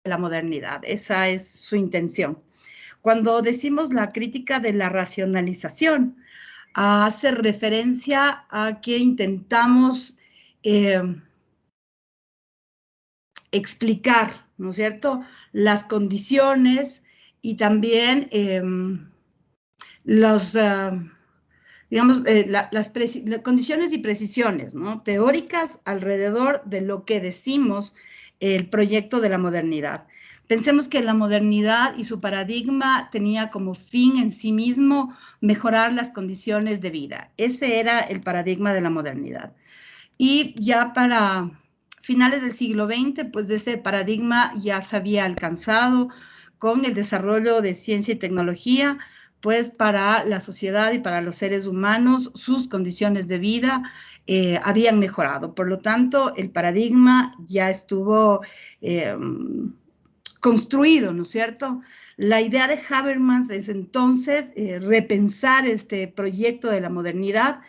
la modernidad. Esa es su intención. Cuando decimos la crítica de la racionalización, hace referencia a que intentamos explicar, ¿no es cierto?, las condiciones y también digamos, las condiciones y precisiones, ¿no?, teóricas alrededor de lo que decimos el proyecto de la modernidad. Pensemos que la modernidad y su paradigma tenía como fin en sí mismo mejorar las condiciones de vida. Ese era el paradigma de la modernidad. Y ya para finales del siglo XX, pues ese paradigma ya se había alcanzado con el desarrollo de ciencia y tecnología, pues para la sociedad y para los seres humanos, sus condiciones de vida habían mejorado. Por lo tanto, el paradigma ya estuvo construido, ¿no es cierto? La idea de Habermas es entonces repensar este proyecto de la modernidad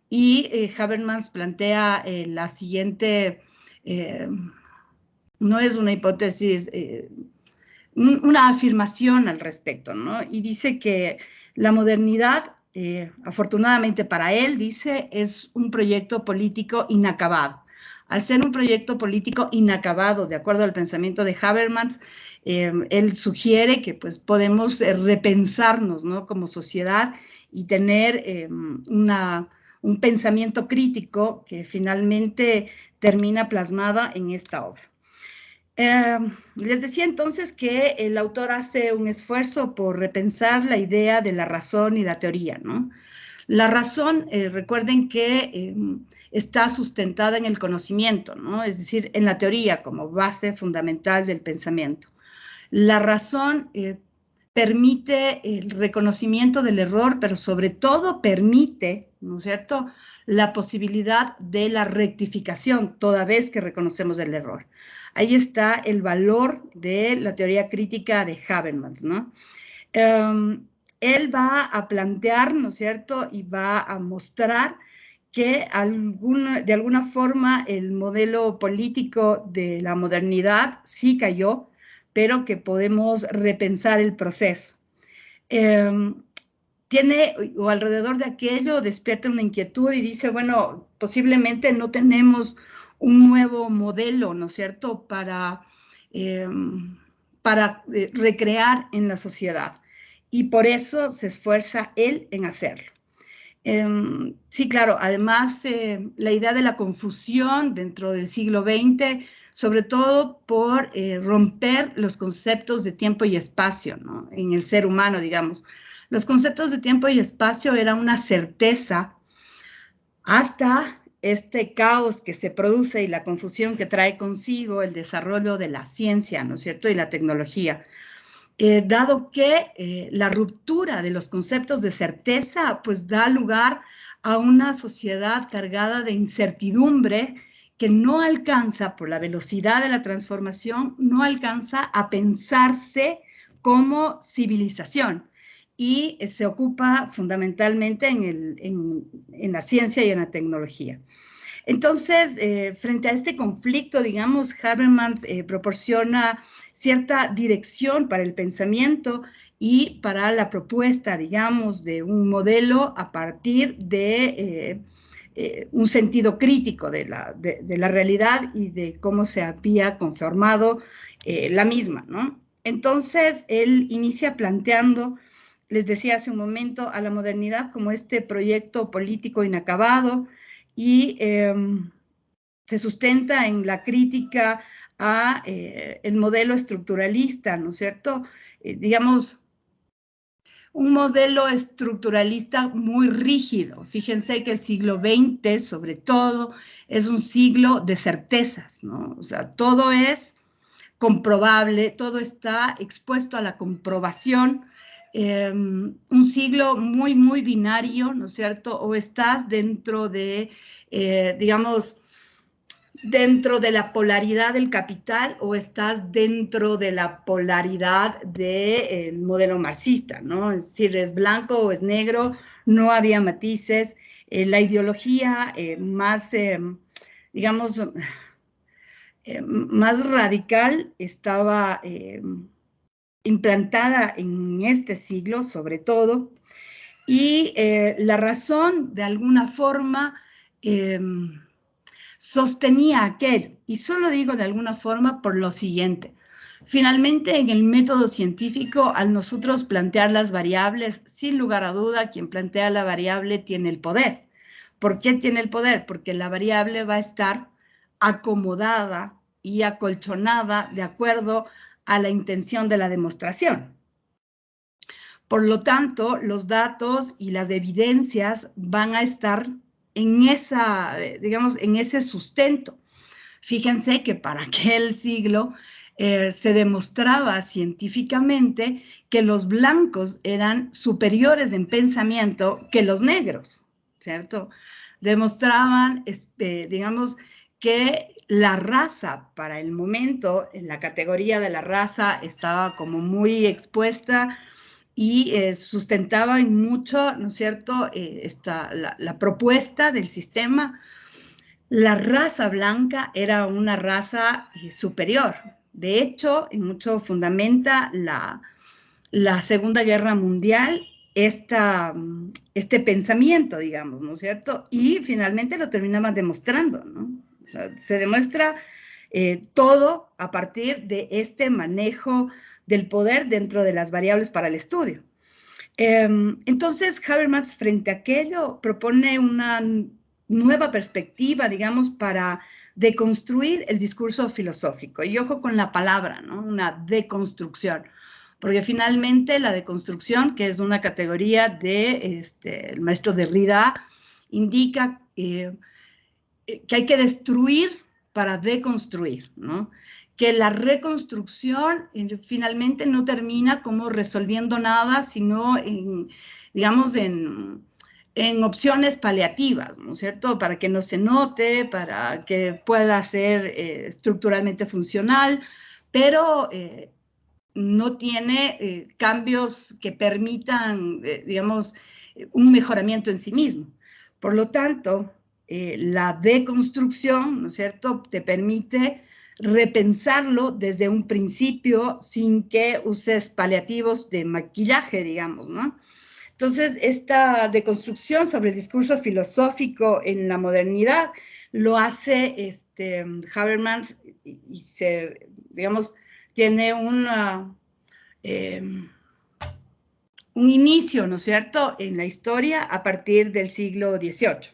y Habermas plantea la siguiente, no es una hipótesis, una afirmación al respecto, ¿no? Y dice que la modernidad, afortunadamente para él, dice, es un proyecto político inacabado. Al ser un proyecto político inacabado, de acuerdo al pensamiento de Habermas, él sugiere que pues, podemos repensarnos, ¿no?, como sociedad y tener un pensamiento crítico que finalmente termina plasmada en esta obra. Les decía entonces que el autor hace un esfuerzo por repensar la idea de la razón y la teoría, ¿no? La razón, recuerden que está sustentada en el conocimiento, ¿no?, es decir, en la teoría como base fundamental del pensamiento. La razón permite el reconocimiento del error, pero sobre todo permite, ¿no es cierto?, la posibilidad de la rectificación toda vez que reconocemos el error. Ahí está el valor de la teoría crítica de Habermas, ¿no? Él va a plantear, ¿no es cierto?, y va a mostrar que de alguna forma el modelo político de la modernidad sí cayó, pero que podemos repensar el proceso. Tiene, o alrededor de aquello, despierta una inquietud y dice, bueno, posiblemente no tenemos un nuevo modelo, ¿no es cierto?, para recrear en la sociedad. Y por eso se esfuerza él en hacerlo. Sí, claro, además la idea de la confusión dentro del siglo XX, sobre todo por romper los conceptos de tiempo y espacio, ¿no?, en el ser humano, digamos. Los conceptos de tiempo y espacio eran una certeza hasta este caos que se produce y la confusión que trae consigo el desarrollo de la ciencia, ¿no es cierto?, y la tecnología. Dado que la ruptura de los conceptos de certeza, pues da lugar a una sociedad cargada de incertidumbre que no alcanza, por la velocidad de la transformación, no alcanza a pensarse como civilización y se ocupa fundamentalmente en la ciencia y en la tecnología. Entonces, frente a este conflicto, digamos, Habermas proporciona cierta dirección para el pensamiento y para la propuesta, digamos, de un modelo a partir de un sentido crítico de la realidad y de cómo se había conformado la misma, ¿no? Entonces, él inicia planteando, les decía hace un momento, a la modernidad como este proyecto político inacabado, y se sustenta en la crítica a el modelo estructuralista, ¿no es cierto? Digamos, un modelo estructuralista muy rígido. Fíjense que el siglo XX, sobre todo, es un siglo de certezas, ¿no? O sea, todo es comprobable, todo está expuesto a la comprobación. Un siglo muy, muy binario, ¿no es cierto? O estás dentro de, digamos, dentro de la polaridad del capital o estás dentro de la polaridad del modelo marxista, ¿no? Es decir, es blanco o es negro, no había matices. La ideología más, digamos, más radical estaba implantada en este siglo, sobre todo, y la razón, de alguna forma, sostenía aquel, y solo digo de alguna forma por lo siguiente. Finalmente, en el método científico, al nosotros plantear las variables, sin lugar a duda, quien plantea la variable tiene el poder. ¿Por qué tiene el poder? Porque la variable va a estar acomodada y acolchonada de acuerdo a la intención de la demostración. Por lo tanto, los datos y las evidencias van a estar en esa, digamos, en ese sustento. Fíjense que para aquel siglo se demostraba científicamente que los blancos eran superiores en pensamiento que los negros, ¿cierto? Demostraban, digamos, que la raza, para el momento, en la categoría de la raza, estaba como muy expuesta y sustentaba en mucho, ¿no es cierto?, la propuesta del sistema. La raza blanca era una raza superior. De hecho, en mucho fundamenta la Segunda Guerra Mundial este pensamiento, digamos, ¿no es cierto? Y finalmente lo terminaban demostrando, ¿no? O sea, se demuestra todo a partir de este manejo del poder dentro de las variables para el estudio. Entonces, Habermas, frente a aquello, propone una nueva perspectiva, digamos, para deconstruir el discurso filosófico. Y ojo con la palabra, ¿no? Una deconstrucción. Porque finalmente la deconstrucción, que es una categoría de el maestro Derrida, indica que hay que destruir para deconstruir, ¿no? Que la reconstrucción finalmente no termina como resolviendo nada, sino digamos, en opciones paliativas, ¿no es cierto? Para que no se note, para que pueda ser estructuralmente funcional, pero no tiene cambios que permitan, digamos, un mejoramiento en sí mismo. Por lo tanto, la deconstrucción, ¿no es cierto?, te permite repensarlo desde un principio sin que uses paliativos de maquillaje, digamos, ¿no? Entonces, esta deconstrucción sobre el discurso filosófico en la modernidad lo hace Habermas y se, digamos, tiene un inicio, ¿no es cierto?, en la historia a partir del siglo XVIII.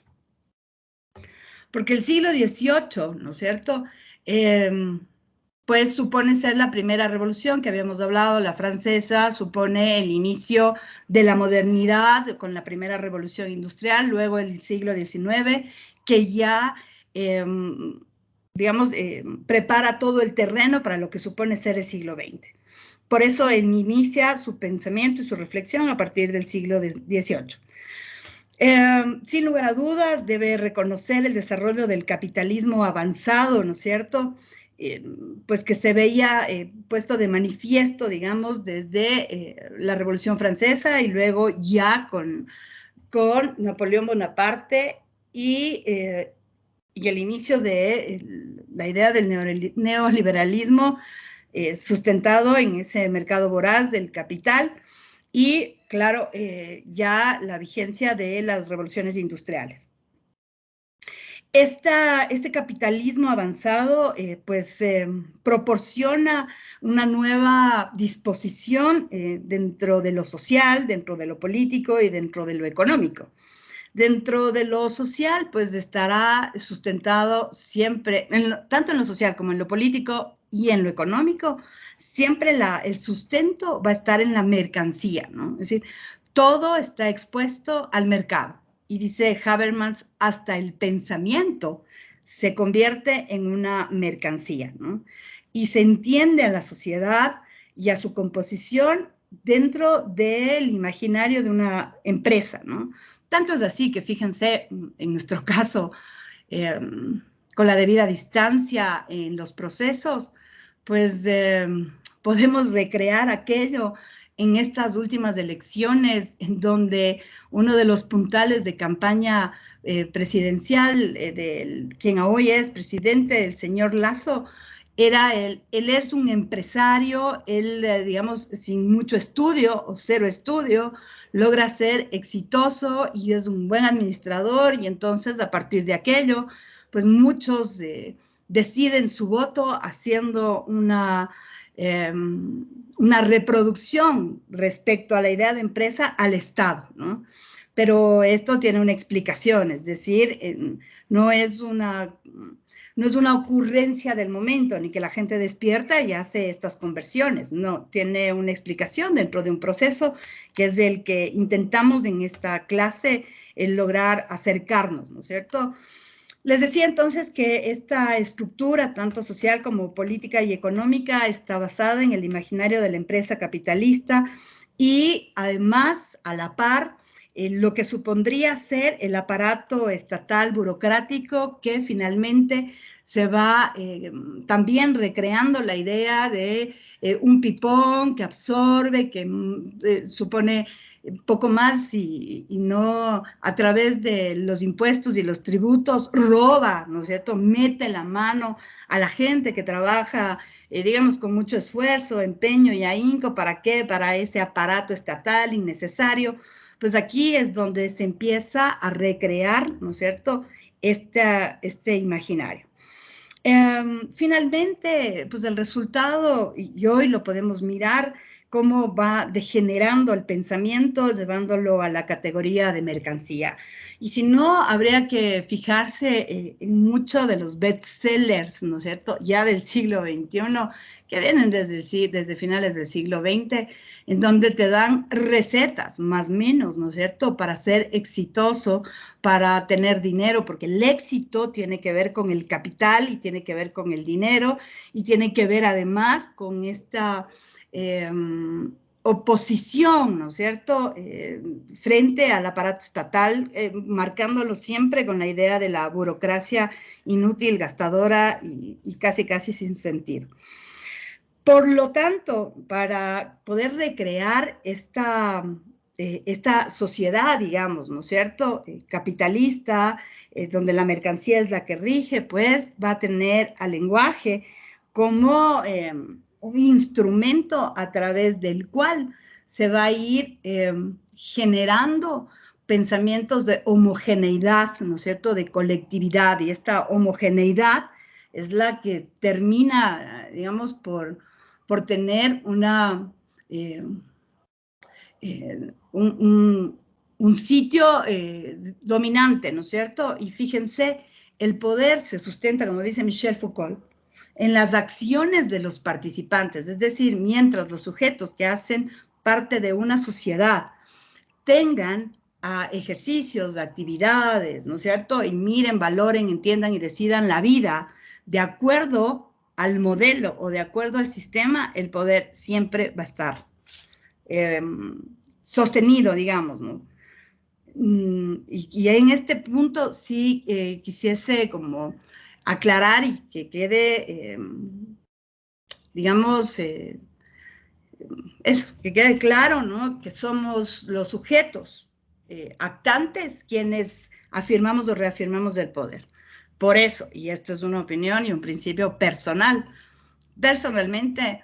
Porque el siglo XVIII, ¿no es cierto?, pues supone ser la primera revolución que habíamos hablado, la francesa, supone el inicio de la modernidad con la primera revolución industrial, luego el siglo XIX, que ya, digamos, prepara todo el terreno para lo que supone ser el siglo XX. Por eso él inicia su pensamiento y su reflexión a partir del siglo XVIII. Sin lugar a dudas, debe reconocer el desarrollo del capitalismo avanzado, ¿no es cierto?, pues que se veía puesto de manifiesto, digamos, desde la Revolución Francesa y luego ya con Napoleón Bonaparte y el inicio de la idea del neoliberalismo sustentado en ese mercado voraz del capital y, claro, ya la vigencia de las revoluciones industriales. Este capitalismo avanzado pues proporciona una nueva disposición dentro de lo social, dentro de lo político y dentro de lo económico. Dentro de lo social, pues estará sustentado siempre, tanto en lo social como en lo político y en lo económico, siempre el sustento va a estar en la mercancía, ¿no? Es decir, todo está expuesto al mercado. Y dice Habermas, hasta el pensamiento se convierte en una mercancía, ¿no? Y se entiende a la sociedad y a su composición dentro del imaginario de una empresa, ¿no? Tanto es así que, fíjense, en nuestro caso, con la debida distancia en los procesos, pues podemos recrear aquello en estas últimas elecciones, en donde uno de los puntales de campaña presidencial, quien hoy es presidente, el señor Lasso, él es un empresario, él, digamos, sin mucho estudio o cero estudio, logra ser exitoso y es un buen administrador, y entonces a partir de aquello, pues muchos deciden su voto haciendo una reproducción respecto a la idea de empresa al Estado, ¿no? Pero esto tiene una explicación, es decir, no es una ocurrencia del momento, ni que la gente despierta y hace estas conversiones. No, tiene una explicación dentro de un proceso que es el que intentamos en esta clase lograr acercarnos, ¿no es cierto? Les decía entonces que esta estructura, tanto social como política y económica, está basada en el imaginario de la empresa capitalista y además, a la par, lo que supondría ser el aparato estatal burocrático que finalmente se va también recreando la idea de un pipón que absorbe, que supone poco más y no a través de los impuestos y los tributos roba, ¿no es cierto? Mete la mano a la gente que trabaja, digamos, con mucho esfuerzo, empeño y ahínco. ¿Para qué? Para ese aparato estatal innecesario. Pues aquí es donde se empieza a recrear, ¿no es cierto?, este imaginario. Finalmente, pues el resultado, y hoy lo podemos mirar, cómo va degenerando el pensamiento, llevándolo a la categoría de mercancía. Y si no, habría que fijarse en muchos de los bestsellers, ¿no es cierto?, ya del siglo XXI, que vienen desde finales del siglo XX, en donde te dan recetas, más o menos, ¿no es cierto?, para ser exitoso, para tener dinero, porque el éxito tiene que ver con el capital y tiene que ver con el dinero y tiene que ver además con esta oposición, ¿no es cierto?, frente al aparato estatal, marcándolo siempre con la idea de la burocracia inútil, gastadora y casi sin sentido. Por lo tanto, para poder recrear esta sociedad, digamos, ¿no es cierto?, capitalista, donde la mercancía es la que rige, pues va a tener al lenguaje como un instrumento a través del cual se va a ir generando pensamientos de homogeneidad, ¿no es cierto?, de colectividad, y esta homogeneidad es la que termina, digamos, por tener un sitio dominante, ¿no es cierto? Y fíjense, el poder se sustenta, como dice Michel Foucault, en las acciones de los participantes, es decir, mientras los sujetos que hacen parte de una sociedad tengan ejercicios, actividades, ¿no es cierto?, y miren, valoren, entiendan y decidan la vida de acuerdo al modelo o de acuerdo al sistema, el poder siempre va a estar sostenido, digamos, ¿no? Y en este punto sí quisiese como aclarar y que quede, digamos, eso, que quede claro, ¿no?, que somos los sujetos actantes quienes afirmamos o reafirmamos el poder. Por eso, y esto es una opinión y un principio personal, personalmente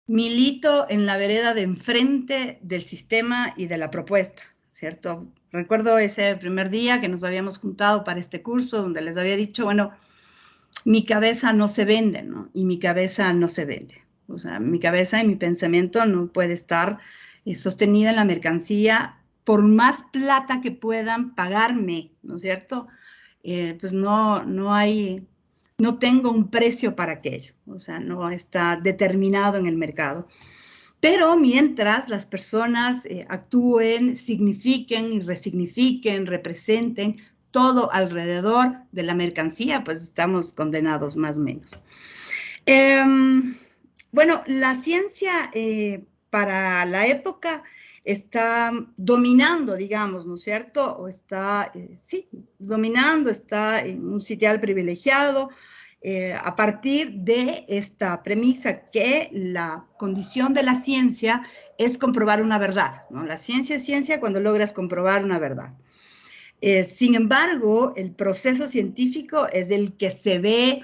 milito en la vereda de enfrente del sistema y de la propuesta, ¿cierto? Recuerdo ese primer día que nos habíamos juntado para este curso, donde les había dicho, bueno, mi cabeza no se vende, ¿no? Y mi cabeza no se vende. O sea, mi cabeza y mi pensamiento no puede estar sostenida en la mercancía, por más plata que puedan pagarme, ¿no es cierto? Pues no tengo un precio para aquello, o sea, no está determinado en el mercado. Pero mientras las personas actúen, signifiquen y resignifiquen, representen todo alrededor de la mercancía, pues estamos condenados más o menos. Bueno, la ciencia para la época está dominando, digamos, ¿no es cierto? O está, sí, dominando, está en un sitial privilegiado, a partir de esta premisa que la condición de la ciencia es comprobar una verdad, ¿no? La ciencia es ciencia cuando logras comprobar una verdad. Sin embargo, el proceso científico es el que se ve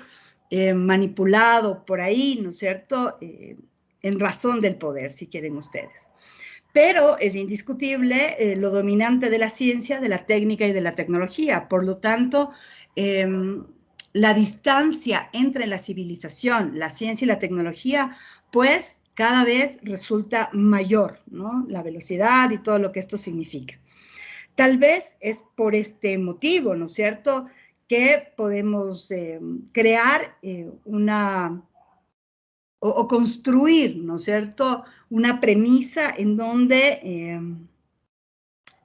manipulado por ahí, ¿no es cierto?, en razón del poder, si quieren ustedes. Pero es indiscutible lo dominante de la ciencia, de la técnica y de la tecnología. Por lo tanto, la distancia entre la civilización, la ciencia y la tecnología, pues cada vez resulta mayor, ¿no? La velocidad y todo lo que esto significa. Tal vez es por este motivo, ¿no es cierto?, que podemos crear o construir, ¿no es cierto?, una premisa en donde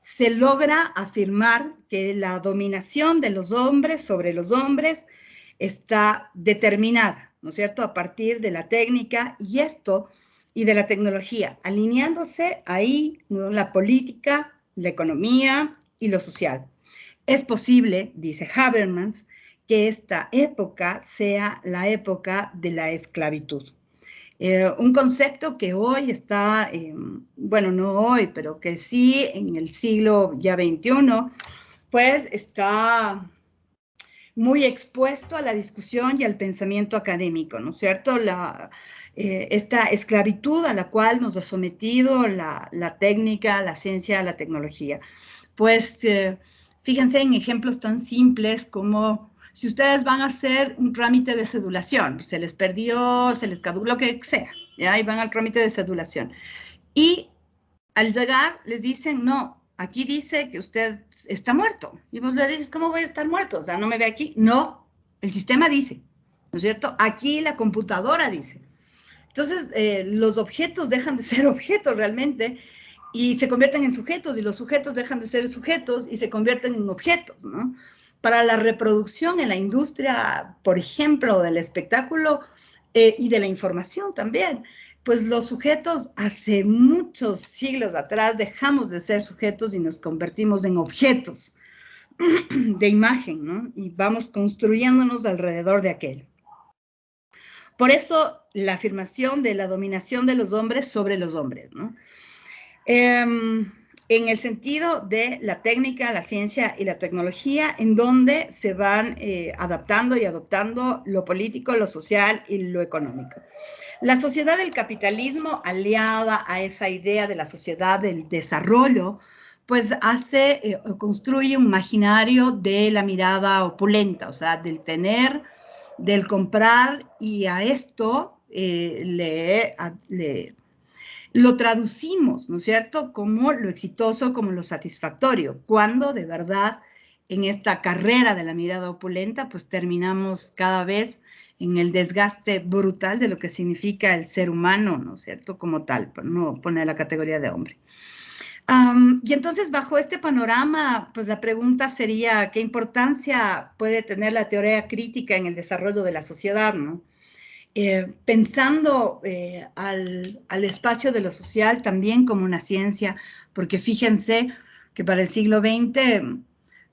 se logra afirmar que la dominación de los hombres sobre los hombres está determinada, ¿no es cierto?, a partir de la técnica y de la tecnología, alineándose ahí, ¿no?, la política, la economía y lo social. Es posible, dice Habermas, que esta época sea la época de la esclavitud. Un concepto que hoy está, bueno, no hoy, pero que sí en el siglo ya XXI, pues está muy expuesto a la discusión y al pensamiento académico, ¿no es cierto? Esta esclavitud a la cual nos ha sometido la técnica, la ciencia, la tecnología. Pues fíjense en ejemplos tan simples como si ustedes van a hacer un trámite de cedulación, se les perdió, se les caducó, lo que sea, ¿ya? Y van al trámite de cedulación. Y al llegar les dicen, no, aquí dice que usted está muerto. Y vos le dices, ¿cómo voy a estar muerto? O sea, ¿no me ve aquí? No, el sistema dice, ¿no es cierto? Aquí la computadora dice. Entonces, los objetos dejan de ser objetos realmente y se convierten en sujetos, y los sujetos dejan de ser sujetos y se convierten en objetos, ¿no? Para la reproducción en la industria, por ejemplo, del espectáculo y de la información también, pues los sujetos hace muchos siglos atrás dejamos de ser sujetos y nos convertimos en objetos de imagen, ¿no? Y vamos construyéndonos alrededor de aquel. Por eso la afirmación de la dominación de los hombres sobre los hombres, ¿no? En el sentido de la técnica, la ciencia y la tecnología, en donde se van adaptando y adoptando lo político, lo social y lo económico. La sociedad del capitalismo, aliada a esa idea de la sociedad del desarrollo, pues construye un imaginario de la mirada opulenta, o sea, del tener, del comprar, y a esto lo traducimos, ¿no es cierto?, como lo exitoso, como lo satisfactorio, cuando de verdad en esta carrera de la mirada opulenta, pues terminamos cada vez en el desgaste brutal de lo que significa el ser humano, ¿no es cierto?, como tal, por no poner la categoría de hombre. Y entonces, bajo este panorama, pues la pregunta sería, ¿qué importancia puede tener la teoría crítica en el desarrollo de la sociedad, ¿no? Pensando al espacio de lo social también como una ciencia, porque fíjense que para el siglo XX,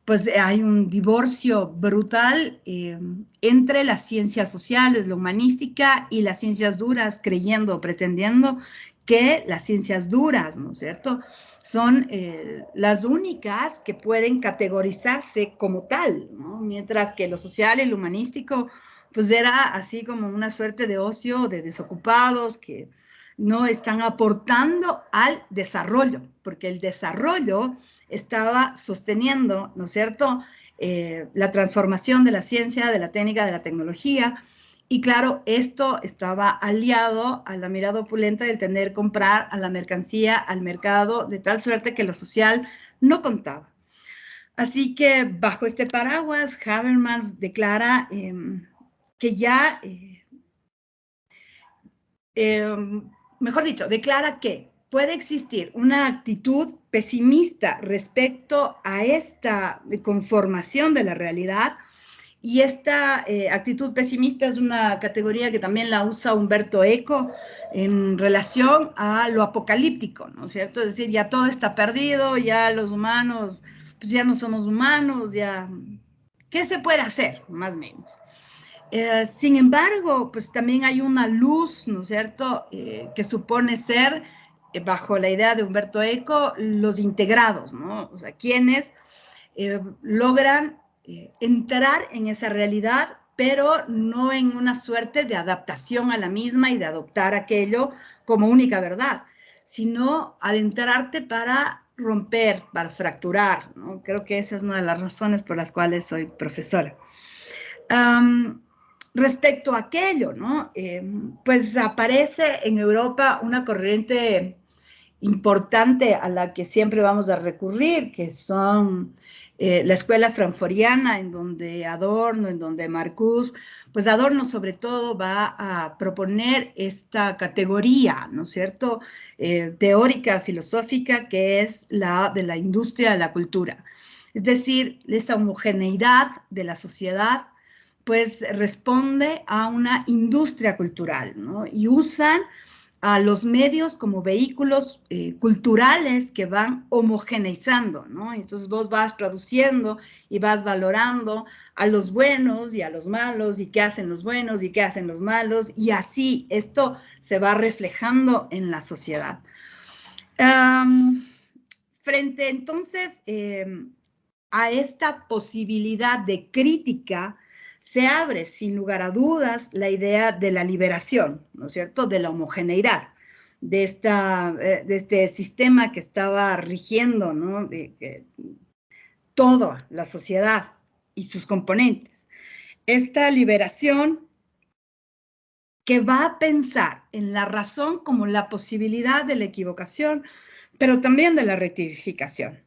pues hay un divorcio brutal entre las ciencias sociales, la humanística, y las ciencias duras, creyendo o pretendiendo que las ciencias duras, ¿no es cierto?, son las únicas que pueden categorizarse como tal, ¿no? Mientras que lo social y lo humanístico pues era así como una suerte de ocio, de desocupados que no están aportando al desarrollo, porque el desarrollo estaba sosteniendo, ¿no es cierto?, la transformación de la ciencia, de la técnica, de la tecnología, y claro, esto estaba aliado a la mirada opulenta del tener, comprar, a la mercancía, al mercado, de tal suerte que lo social no contaba. Así que bajo este paraguas, Habermas declara que ya, mejor dicho, declara que puede existir una actitud pesimista respecto a esta conformación de la realidad, y esta actitud pesimista es una categoría que también la usa Umberto Eco en relación a lo apocalíptico, ¿no es cierto? Es decir, ya todo está perdido, ya los humanos, pues ya no somos humanos, ya, ¿qué se puede hacer? Más o menos. Sin embargo, pues también hay una luz, ¿no es cierto?, que supone ser, bajo la idea de Umberto Eco, los integrados, ¿no? O sea, quienes logran entrar en esa realidad, pero no en una suerte de adaptación a la misma y de adoptar aquello como única verdad, sino adentrarte para romper, para fracturar, ¿no? Creo que esa es una de las razones por las cuales soy profesora. Respecto a aquello, ¿no? Pues aparece en Europa una corriente importante a la que siempre vamos a recurrir, que son la escuela frankfurtiana, en donde Adorno, en donde Marcuse, pues Adorno sobre todo va a proponer esta categoría, ¿no es cierto?, teórica, filosófica, que es la de la industria de la cultura. Es decir, esa homogeneidad de la sociedad, pues responde a una industria cultural, ¿no? Y usan a los medios como vehículos culturales que van homogeneizando, ¿no? Entonces vos vas traduciendo y vas valorando a los buenos y a los malos, y qué hacen los buenos y qué hacen los malos, y así esto se va reflejando en la sociedad. Frente entonces a esta posibilidad de crítica, se abre sin lugar a dudas la idea de la liberación, ¿no es cierto?, de la homogeneidad, de este sistema que estaba rigiendo, ¿no?, toda la sociedad y sus componentes. Esta liberación que va a pensar en la razón como la posibilidad de la equivocación, pero también de la rectificación.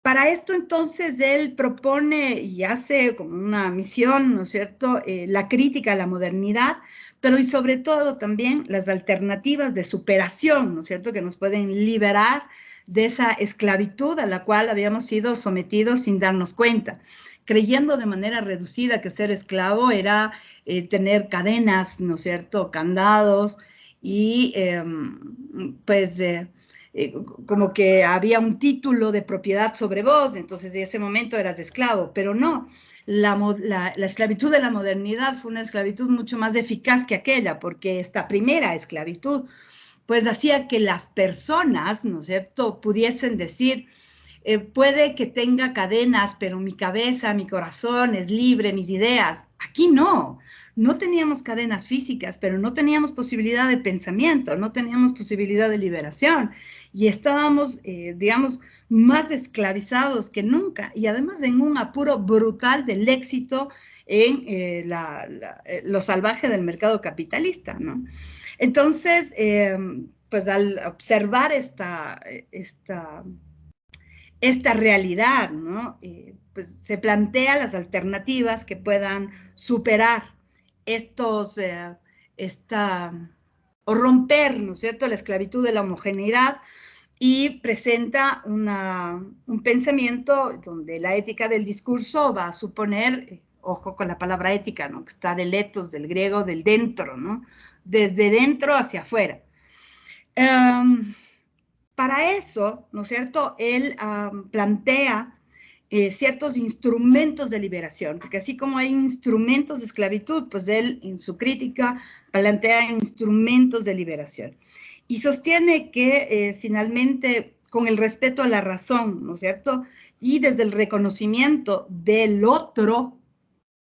Para esto, entonces, él propone y hace como una misión, ¿no es cierto?, la crítica a la modernidad, pero y sobre todo también las alternativas de superación, ¿no es cierto?, que nos pueden liberar de esa esclavitud a la cual habíamos sido sometidos sin darnos cuenta, creyendo de manera reducida que ser esclavo era tener cadenas, ¿no es cierto?, candados, y como que había un título de propiedad sobre vos, entonces en ese momento eras esclavo, pero no, la esclavitud de la modernidad fue una esclavitud mucho más eficaz que aquella, porque esta primera esclavitud pues hacía que las personas, ¿no es cierto?, pudiesen decir, puede que tenga cadenas, pero mi cabeza, mi corazón es libre, mis ideas. Aquí no. No teníamos cadenas físicas, pero no teníamos posibilidad de pensamiento, no teníamos posibilidad de liberación. Y estábamos, digamos, más esclavizados que nunca. Y además en un apuro brutal del éxito en lo salvaje del mercado capitalista, ¿no? Entonces, pues al observar esta realidad, ¿no? Pues se plantea las alternativas que puedan superar o romper, ¿no es cierto?, la esclavitud de la homogeneidad, y presenta un pensamiento donde la ética del discurso va a suponer, ojo con la palabra ética, ¿no?, que está del ethos, del griego, del dentro, ¿no?, desde dentro hacia afuera. Para eso, ¿no es cierto?, él plantea ciertos instrumentos de liberación, porque así como hay instrumentos de esclavitud, pues él en su crítica plantea instrumentos de liberación. Y sostiene que finalmente, con el respeto a la razón, ¿no es cierto?, y desde el reconocimiento del otro,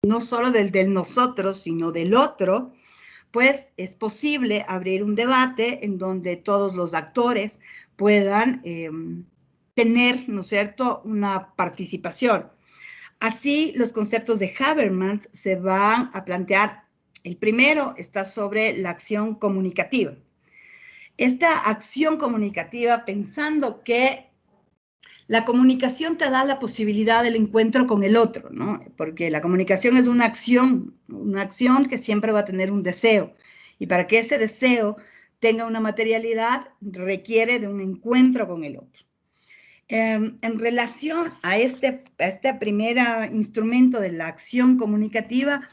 no solo del nosotros, sino del otro, pues es posible abrir un debate en donde todos los actores puedan tener, ¿no es cierto?, una participación. Así, los conceptos de Habermas se van a plantear. El primero está sobre la acción comunicativa. Esta acción comunicativa, pensando que la comunicación te da la posibilidad del encuentro con el otro, ¿no? Porque la comunicación es una acción que siempre va a tener un deseo. Y para que ese deseo tenga una materialidad, requiere de un encuentro con el otro. En relación a este primer instrumento de la acción comunicativa,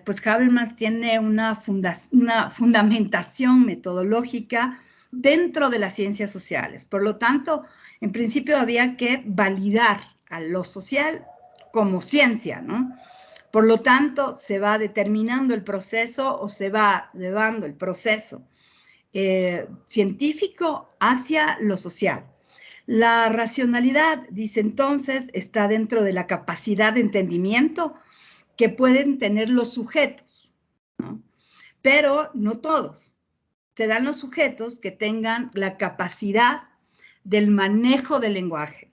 pues Habermas tiene una fundamentación metodológica dentro de las ciencias sociales. Por lo tanto, en principio había que validar a lo social como ciencia, ¿no? Por lo tanto, se va determinando el proceso o se va llevando el proceso científico hacia lo social. La racionalidad, dice entonces, está dentro de la capacidad de entendimiento que pueden tener los sujetos, ¿no? Pero no todos. Serán los sujetos que tengan la capacidad del manejo del lenguaje.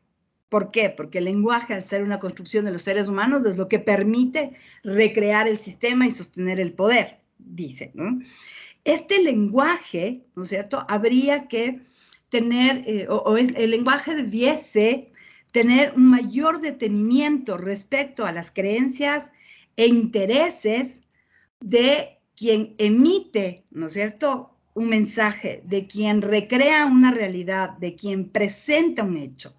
¿Por qué? Porque el lenguaje, al ser una construcción de los seres humanos, es lo que permite recrear el sistema y sostener el poder, dice, ¿no? Este lenguaje, ¿no es cierto?, habría que tener, el lenguaje debiese tener un mayor detenimiento respecto a las creencias e intereses de quien emite, ¿no es cierto?, un mensaje, de quien recrea una realidad, de quien presenta un hecho.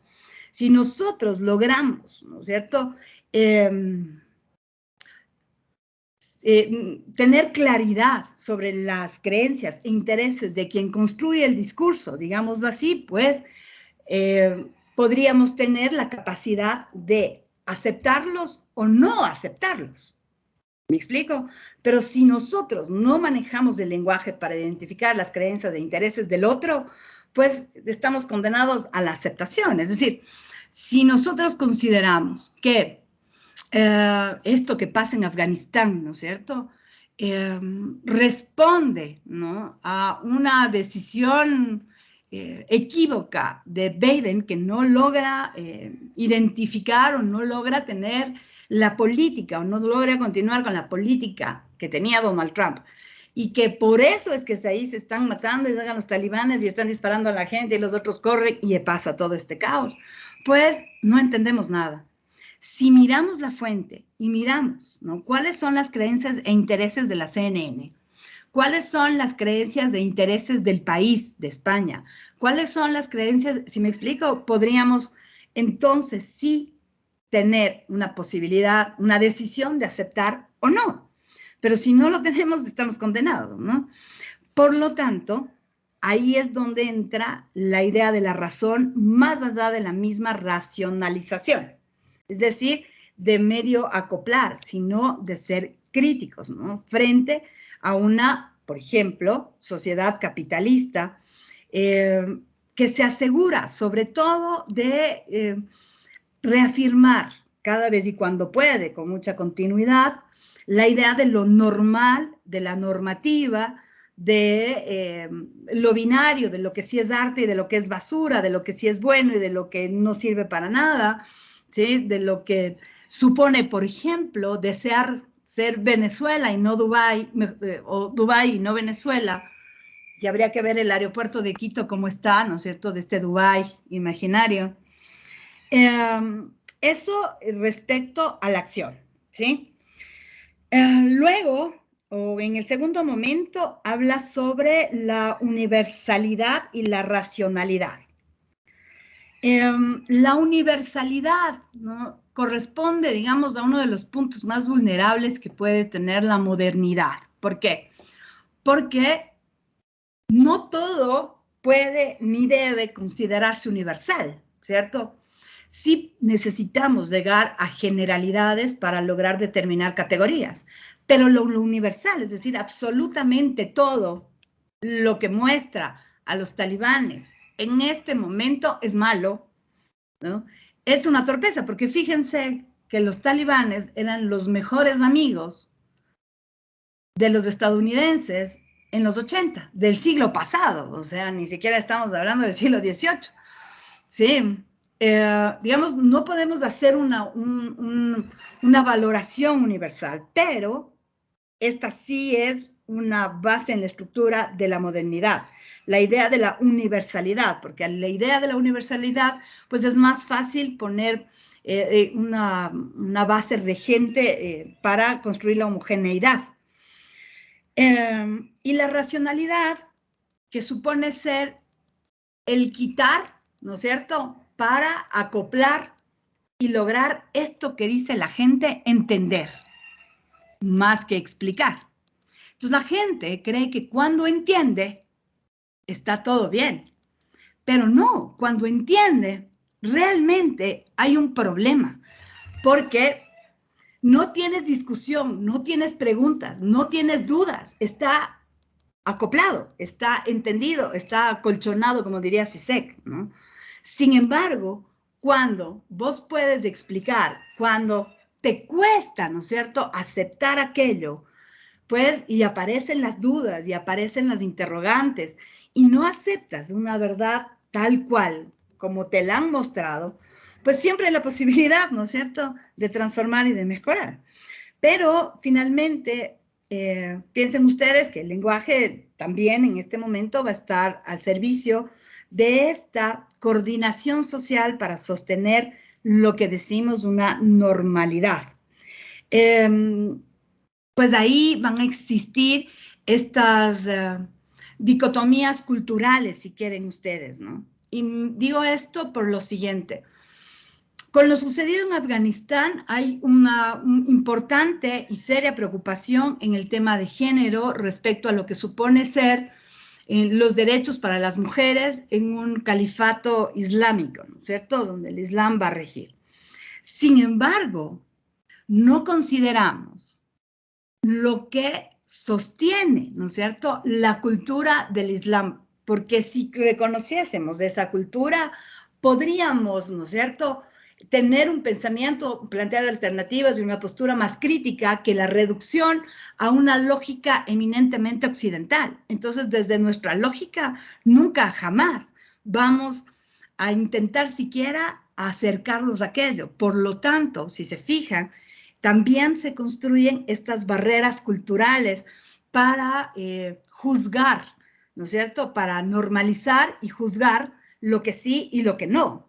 Si nosotros logramos, ¿no es cierto?, tener claridad sobre las creencias e intereses de quien construye el discurso, digámoslo así, pues podríamos tener la capacidad de aceptarlos o no aceptarlos. ¿Me explico? Pero si nosotros no manejamos el lenguaje para identificar las creencias e intereses del otro, pues estamos condenados a la aceptación. Es decir, si nosotros consideramos que esto que pasa en Afganistán, ¿no es cierto?, responde, ¿no?, a una decisión equívoca de Biden, que no logra identificar o no logra tener la política o no logra continuar con la política que tenía Donald Trump, y que por eso es que ahí se están matando y llegan los talibanes y están disparando a la gente y los otros corren y pasa todo este caos, pues no entendemos nada. Si miramos la fuente y miramos, ¿no?, cuáles son las creencias e intereses de la CNN, cuáles son las creencias e intereses del país, de España, cuáles son las creencias, si me explico, podríamos entonces sí tener una posibilidad, una decisión de aceptar o no. Pero si no lo tenemos, estamos condenados, ¿no? Por lo tanto, ahí es donde entra la idea de la razón más allá de la misma racionalización. Es decir, de medio acoplar, sino de ser críticos, ¿no?, frente a una, por ejemplo, sociedad capitalista que se asegura sobre todo de reafirmar cada vez y cuando puede, con mucha continuidad, la idea de lo normal, de la normativa, de lo binario, de lo que sí es arte y de lo que es basura, de lo que sí es bueno y de lo que no sirve para nada, ¿sí?, de lo que supone, por ejemplo, desear ser Venezuela y no Dubái, o Dubái y no Venezuela. Y habría que ver el aeropuerto de Quito cómo está, ¿no es cierto?, de este Dubái imaginario. Eso respecto a la acción, ¿sí? Luego, o en el segundo momento, habla sobre la universalidad y la racionalidad. La universalidad, ¿no?, corresponde, digamos, a uno de los puntos más vulnerables que puede tener la modernidad. ¿Por qué? Porque no todo puede ni debe considerarse universal, ¿cierto? Sí necesitamos llegar a generalidades para lograr determinar categorías, pero lo universal, es decir, absolutamente todo lo que muestra a los talibanes en este momento es malo, ¿no? Es una torpeza, porque fíjense que los talibanes eran los mejores amigos de los estadounidenses en los 80, del siglo pasado, o sea, ni siquiera estamos hablando del siglo XVIII. Sí, digamos, no podemos hacer una valoración universal, pero esta sí es una base en la estructura de la modernidad, la idea de la universalidad, porque a la idea de la universalidad, pues es más fácil poner una base regente para construir la homogeneidad. Y la racionalidad, que supone ser el quitar, ¿no es cierto?, para acoplar y lograr esto que dice la gente, entender, más que explicar. Entonces la gente cree que cuando entiende, está todo bien. Pero no, cuando entiende, realmente hay un problema. Porque no tienes discusión, no tienes preguntas, no tienes dudas. Está acoplado, está entendido, está acolchonado, como diría Zizek, ¿no? Sin embargo, cuando vos puedes explicar, cuando te cuesta, ¿no es cierto?, aceptar aquello, pues, y aparecen las dudas y aparecen las interrogantes, y no aceptas una verdad tal cual, como te la han mostrado, pues siempre hay la posibilidad, ¿no es cierto?, de transformar y de mejorar. Pero finalmente, piensen ustedes que el lenguaje también en este momento va a estar al servicio de esta coordinación social para sostener lo que decimos una normalidad. Pues ahí van a existir estas dicotomías culturales, si quieren ustedes, ¿no? Y digo esto por lo siguiente. Con lo sucedido en Afganistán hay una importante y seria preocupación en el tema de género respecto a lo que supone ser los derechos para las mujeres en un califato islámico, ¿no es cierto?, donde el Islam va a regir. Sin embargo, no consideramos lo que sostiene, ¿no es cierto?, la cultura del Islam, porque si reconociésemos esa cultura, podríamos, ¿no es cierto?, tener un pensamiento, plantear alternativas y una postura más crítica que la reducción a una lógica eminentemente occidental. Entonces, desde nuestra lógica, nunca, jamás vamos a intentar siquiera acercarnos a aquello. Por lo tanto, si se fijan, también se construyen estas barreras culturales para juzgar, ¿no es cierto?, para normalizar y juzgar lo que sí y lo que no.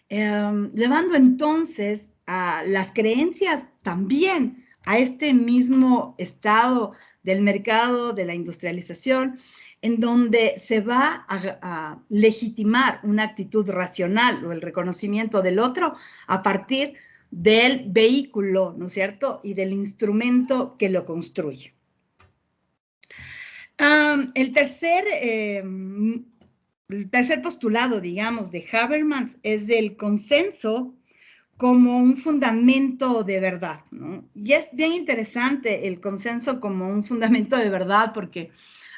Llevando entonces a las creencias también a este mismo estado del mercado, de la industrialización, en donde se va a legitimar una actitud racional o el reconocimiento del otro a partir del vehículo, ¿no es cierto?, y del instrumento que lo construye. El tercer postulado, digamos, de Habermas es el consenso como un fundamento de verdad, ¿no? Y es bien interesante el consenso como un fundamento de verdad porque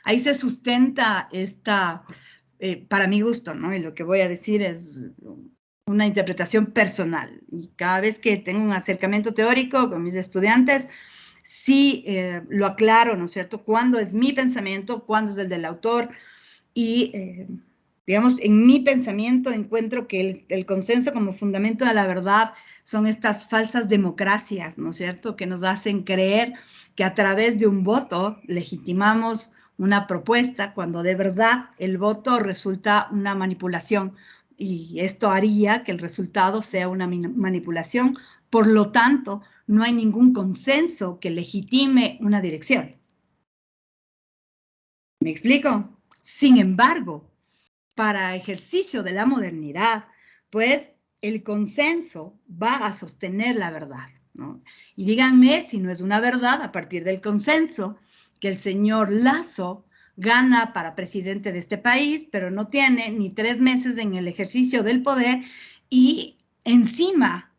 ahí se sustenta esta, para mi gusto, ¿no? Y lo que voy a decir es una interpretación personal. Y cada vez que tengo un acercamiento teórico con mis estudiantes, sí lo aclaro, ¿no es cierto?, cuándo es mi pensamiento, cuándo es el del autor, y digamos, en mi pensamiento encuentro que el consenso como fundamento de la verdad son estas falsas democracias, ¿no es cierto?, que nos hacen creer que a través de un voto legitimamos una propuesta cuando de verdad el voto resulta una manipulación y esto haría que el resultado sea una manipulación. Por lo tanto, no hay ningún consenso que legitime una dirección. ¿Me explico? Sin embargo, para ejercicio de la modernidad, pues el consenso va a sostener la verdad, ¿no? Y díganme si no es una verdad a partir del consenso que el señor Lasso gana para presidente de este país, pero no tiene ni 3 meses en el ejercicio del poder y encima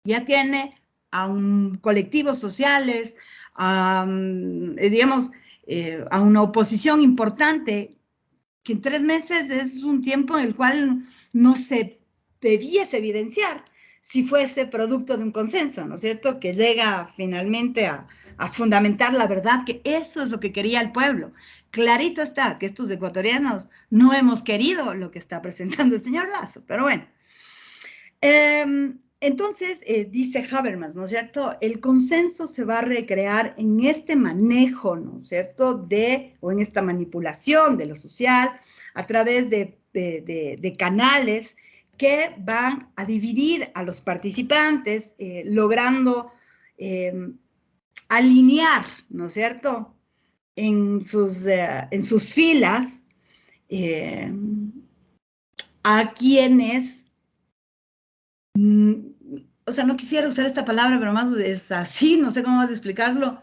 ya tiene a un colectivos sociales, digamos, a una oposición importante que en 3 meses es un tiempo en el cual no se debiese evidenciar si fuese producto de un consenso, ¿no es cierto?, que llega finalmente a fundamentar la verdad, que eso es lo que quería el pueblo. Clarito está que estos ecuatorianos no hemos querido lo que está presentando el señor Lasso, pero bueno. Entonces, dice Habermas, ¿no es cierto?, el consenso se va a recrear en este manejo, ¿no es cierto?, o en esta manipulación de lo social a través de canales que van a dividir a los participantes, logrando alinear, ¿no es cierto?, en sus filas a quienes o sea, no quisiera usar esta palabra, pero más es así, no sé cómo vas a explicarlo,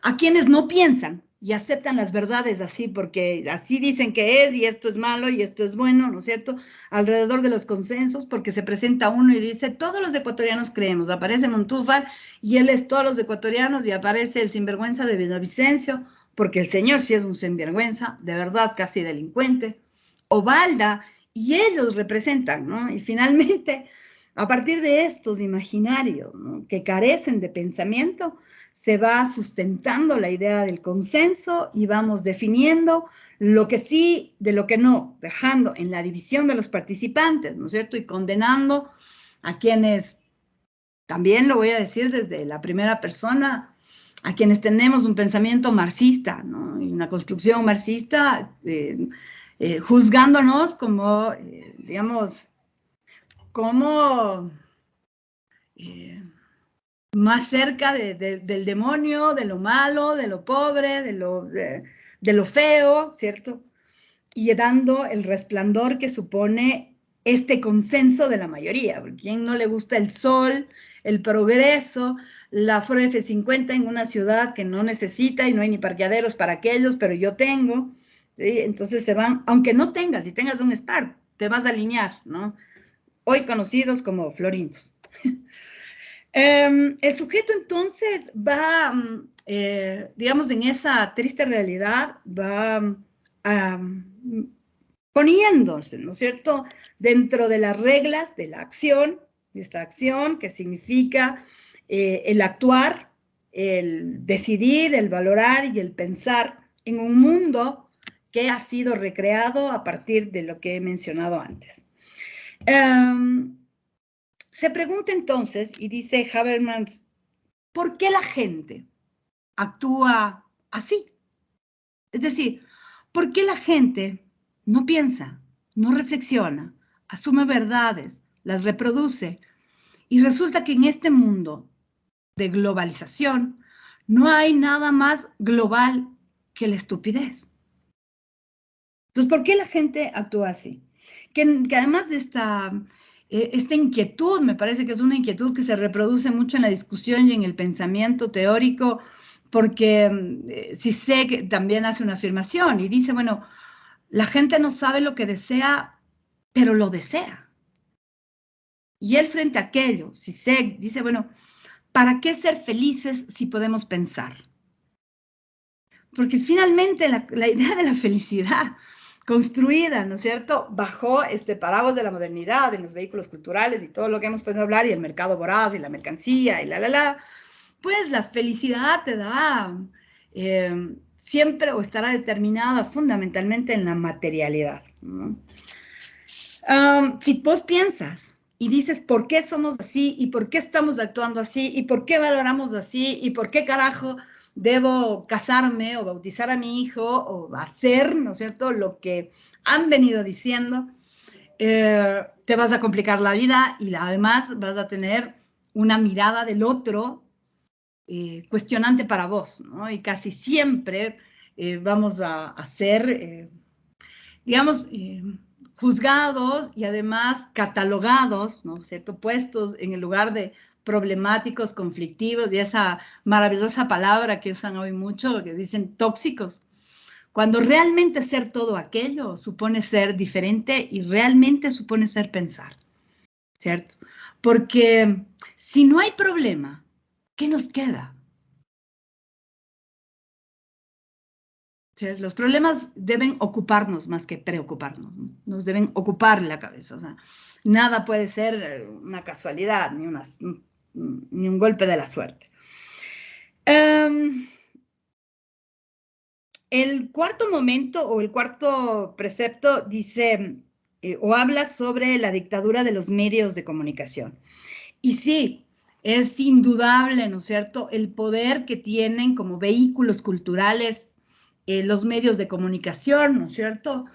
a quienes no piensan y aceptan las verdades así, porque así dicen que es, y esto es malo, y esto es bueno, ¿no es cierto?, alrededor de los consensos, porque se presenta uno y dice, todos los ecuatorianos creemos, aparece Montúfar, y él es todos los ecuatorianos, y aparece el sinvergüenza de Villavicencio, porque el señor sí es un sinvergüenza, de verdad, casi delincuente, Ovalda, y ellos representan, ¿no?, y finalmente A partir de estos imaginarios, ¿no?, que carecen de pensamiento, se va sustentando la idea del consenso y vamos definiendo lo que sí de lo que no, dejando en la división de los participantes, ¿no es cierto? Y condenando a quienes, también lo voy a decir desde la primera persona, a quienes tenemos un pensamiento marxista, ¿no?, y una construcción marxista, juzgándonos como, digamos, como más cerca del demonio, de lo malo, de lo pobre, de lo feo, ¿cierto? Y dando el resplandor que supone este consenso de la mayoría. ¿Quién no le gusta el sol, el progreso, la Ford F-50 en una ciudad que no necesita y no hay ni parqueaderos para aquellos, pero yo tengo, ¿sí? Entonces se van, aunque no tengas, si tengas un Spark, te vas a alinear, ¿no? Hoy conocidos como florindos. El sujeto entonces va, digamos, en esa triste realidad, va poniéndose, ¿no es cierto?, dentro de las reglas de la acción, de esta acción que significa el actuar, el decidir, el valorar y el pensar en un mundo que ha sido recreado a partir de lo que he mencionado antes. Se pregunta entonces, y dice Habermas, ¿por qué la gente actúa así? Es decir, ¿por qué la gente no piensa, no reflexiona, asume verdades, las reproduce? Y resulta que en este mundo de globalización no hay nada más global que la estupidez. Entonces, ¿por qué la gente actúa así? Que además de esta inquietud, me parece que es una inquietud que se reproduce mucho en la discusión y en el pensamiento teórico, porque Zizek también hace una afirmación y dice, bueno, la gente no sabe lo que desea, pero lo desea. Y él frente a aquello, Zizek, dice, bueno, ¿para qué ser felices si podemos pensar? Porque finalmente la idea de la felicidad construida, ¿no es cierto?, bajo este paraguas de la modernidad, en los vehículos culturales y todo lo que hemos podido hablar, y el mercado voraz, y la mercancía, y pues la felicidad te da siempre o estará determinada fundamentalmente en la materialidad, ¿no? Si vos piensas y dices por qué somos así, y por qué estamos actuando así, y por qué valoramos así, y por qué carajo debo casarme o bautizar a mi hijo o hacer, ¿no es cierto?, lo que han venido diciendo, te vas a complicar la vida y además vas a tener una mirada del otro cuestionante para vos, ¿no? Y casi siempre vamos a ser, digamos, juzgados y además catalogados, ¿no es cierto?, puestos en el lugar de problemáticos, conflictivos, y esa maravillosa palabra que usan hoy mucho, que dicen tóxicos, cuando realmente ser todo aquello supone ser diferente y realmente supone ser pensar, ¿cierto? Porque si no hay problema, ¿qué nos queda? Los problemas deben ocuparnos más que preocuparnos, ¿no? Nos deben ocupar la cabeza, o sea, nada puede ser una casualidad, ni un golpe de la suerte. El cuarto momento o el cuarto precepto dice o habla sobre la dictadura de los medios de comunicación. Y sí, es indudable, ¿no es cierto?, el poder que tienen como vehículos culturales los medios de comunicación, ¿no es cierto?,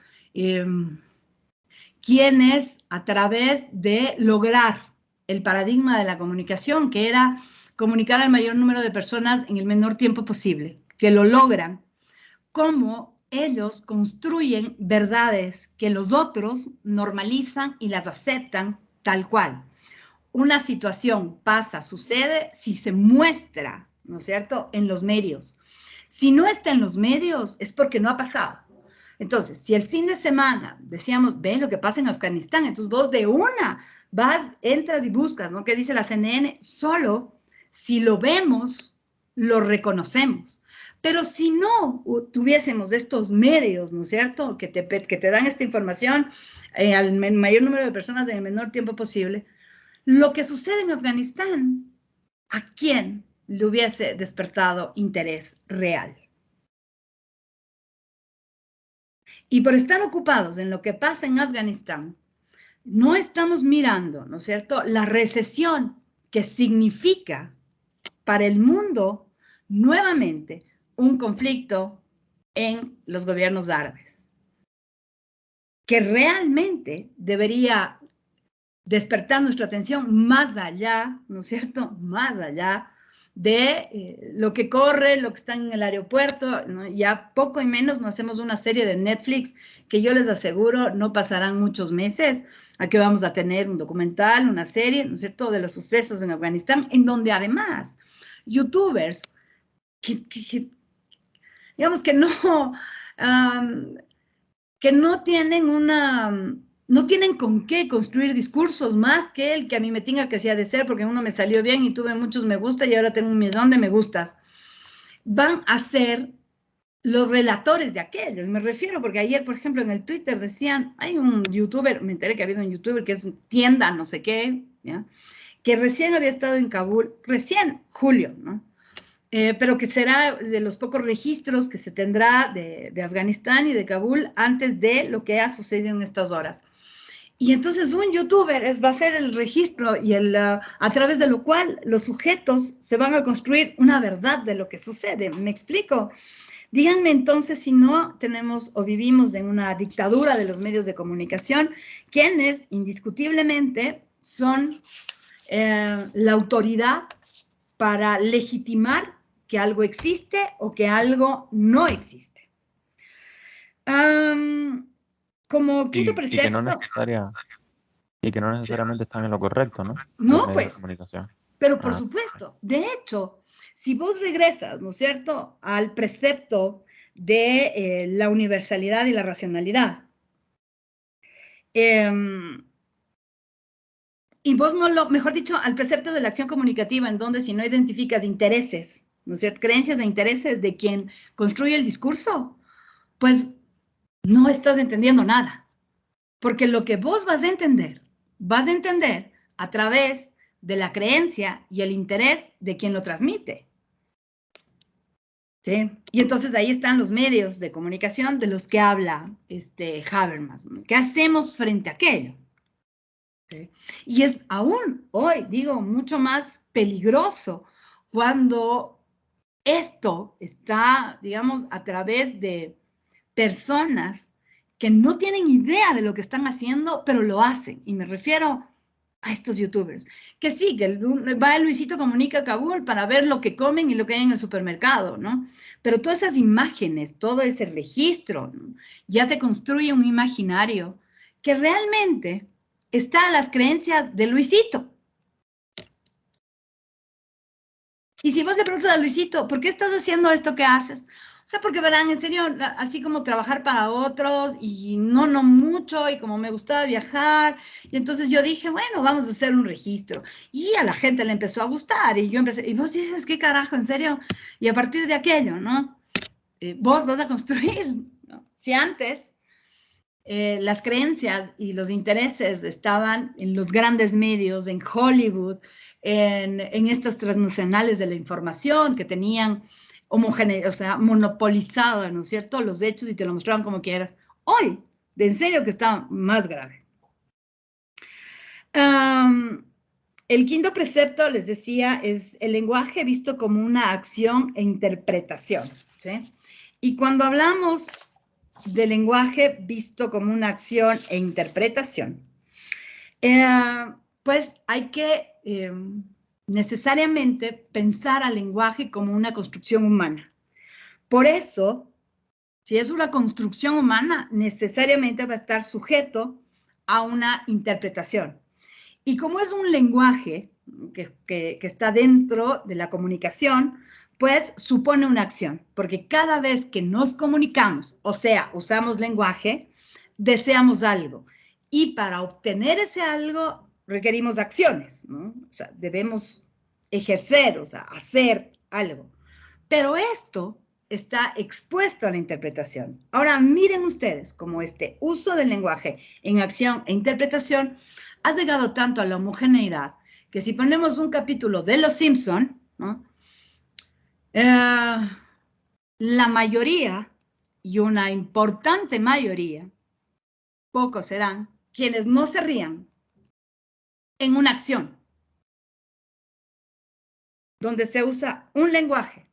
quienes a través de lograr el paradigma de la comunicación, que era comunicar al mayor número de personas en el menor tiempo posible, que lo logran, cómo ellos construyen verdades que los otros normalizan y las aceptan tal cual. Una situación pasa, sucede, si se muestra, ¿no es cierto?, en los medios. Si no está en los medios, es porque no ha pasado. Entonces, si el fin de semana decíamos, ven lo que pasa en Afganistán, entonces vos de una vas, entras y buscas, ¿no?, ¿qué dice la CNN? Solo si lo vemos, lo reconocemos. Pero si no tuviésemos estos medios, ¿no es cierto?, que te dan esta información al mayor número de personas en el menor tiempo posible, lo que sucede en Afganistán, ¿a quién le hubiese despertado interés real? Y por estar ocupados en lo que pasa en Afganistán, no estamos mirando, ¿no es cierto?, la recesión que significa para el mundo nuevamente un conflicto en los gobiernos árabes, que realmente debería despertar nuestra atención más allá, ¿no es cierto?, más allá de lo que corre, lo que está en el aeropuerto, ¿no? Ya poco y menos nos hacemos una serie de Netflix que yo les aseguro no pasarán muchos meses. Aquí vamos a tener un documental, una serie, ¿no es cierto?, de los sucesos en Afganistán, en donde además youtubers que digamos que que no tienen no tienen con qué construir discursos más que el que a mí me tenga que sea de ser, porque uno me salió bien y tuve muchos me gusta y ahora tengo un millón de me gustas. Van a ser los relatores de aquellos, me refiero, porque ayer, por ejemplo, en el Twitter decían, hay un youtuber, me enteré que había un youtuber que es tienda, no sé qué, ¿ya?, que recién había estado en Kabul, recién, julio, ¿no? Pero que será de los pocos registros que se tendrá de Afganistán y de Kabul antes de lo que ha sucedido en estas horas. Y entonces un youtuber va a ser el registro y a través de lo cual los sujetos se van a construir una verdad de lo que sucede. ¿Me explico? Díganme entonces si no tenemos o vivimos en una dictadura de los medios de comunicación, quienes indiscutiblemente son la autoridad para legitimar que algo existe o que algo no existe. Como quinto Y que no precepto... y que no necesariamente están en lo correcto, ¿no? Los No, medios de pues, comunicación. pero por Ah, supuesto. De hecho, si vos regresas, ¿no es cierto?, al precepto de la universalidad y la racionalidad, y vos no mejor dicho, al precepto de la acción comunicativa, en donde si no identificas intereses, ¿no es cierto?, creencias e intereses de quien construye el discurso, pues no estás entendiendo nada. Porque lo que vos vas a entender a través de la creencia y el interés de quien lo transmite. ¿Sí? Y entonces ahí están los medios de comunicación de los que habla Habermas, ¿no? ¿Qué hacemos frente a aquello? ¿Sí? Y es aún hoy, digo, mucho más peligroso cuando esto está, digamos, a través de personas que no tienen idea de lo que están haciendo, pero lo hacen. Y me refiero a estos youtubers. Que sí, que va Luisito Comunica a Kabul para ver lo que comen y lo que hay en el supermercado, ¿no? Pero todas esas imágenes, todo ese registro, ¿no?, ya te construye un imaginario que realmente está a las creencias de Luisito. Y si vos le preguntas a Luisito, ¿por qué estás haciendo esto que haces? O sea, porque verán, en serio, así como trabajar para otros y no mucho, y como me gustaba viajar, y entonces yo dije, bueno, vamos a hacer un registro. Y a la gente le empezó a gustar, y yo empecé, y vos dices, ¿qué carajo, en serio? Y a partir de aquello, ¿no? Vos vas a construir, ¿no? Si antes las creencias y los intereses estaban en los grandes medios, en Hollywood, en estas transnacionales de la información que tenían o sea, monopolizado, ¿no es cierto?, los hechos y te lo mostraban como quieras. Hoy, de en serio que está más grave. El quinto precepto, les decía, es el lenguaje visto como una acción e interpretación, ¿sí? Y cuando hablamos de lenguaje visto como una acción e interpretación, pues hay que necesariamente pensar al lenguaje como una construcción humana. Por eso, si es una construcción humana, necesariamente va a estar sujeto a una interpretación. Y como es un lenguaje que está dentro de la comunicación, pues supone una acción, porque cada vez que nos comunicamos, o sea, usamos lenguaje, deseamos algo. Y para obtener ese algo requerimos acciones, ¿no? O sea, debemos ejercer, o sea, hacer algo. Pero esto está expuesto a la interpretación. Ahora miren ustedes cómo este uso del lenguaje en acción e interpretación ha llegado tanto a la homogeneidad que si ponemos un capítulo de Los Simpson, ¿no? La mayoría, y una importante mayoría, pocos serán, quienes no se rían en una acción donde se usa un lenguaje,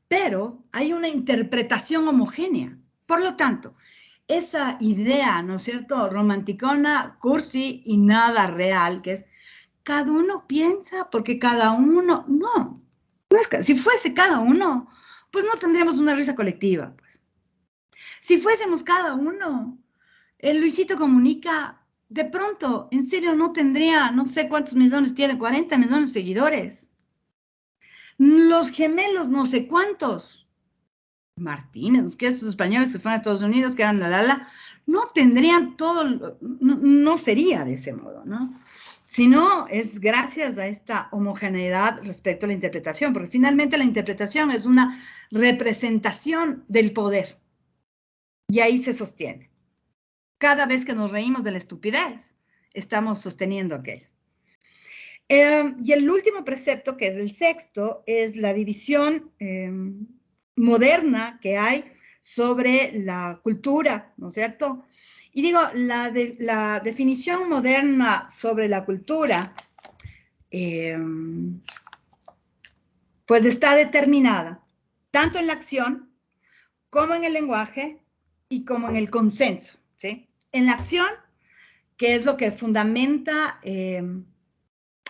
pero hay una interpretación homogénea. Por lo tanto, esa idea, ¿no es cierto?, romanticona, cursi y nada real, que es cada uno piensa porque cada uno, no es que, si fuese cada uno, pues no tendríamos una risa colectiva, pues. Si fuésemos cada uno, el Luisito Comunica, de pronto, en serio, no tendría, no sé cuántos millones tiene, 40 millones de seguidores. Los gemelos, no sé cuántos. Martínez, que esos españoles que fueron a Estados Unidos, que eran no tendrían todo, no sería de ese modo, ¿no? Sino es gracias a esta homogeneidad respecto a la interpretación, porque finalmente la interpretación es una representación del poder. Y ahí se sostiene. Cada vez que nos reímos de la estupidez, estamos sosteniendo aquello. Y el último precepto, que es el sexto, es la división moderna que hay sobre la cultura, ¿no es cierto? Y digo, la definición moderna sobre la cultura, pues está determinada tanto en la acción, como en el lenguaje y como en el consenso, ¿sí? En la acción, que es lo que fundamenta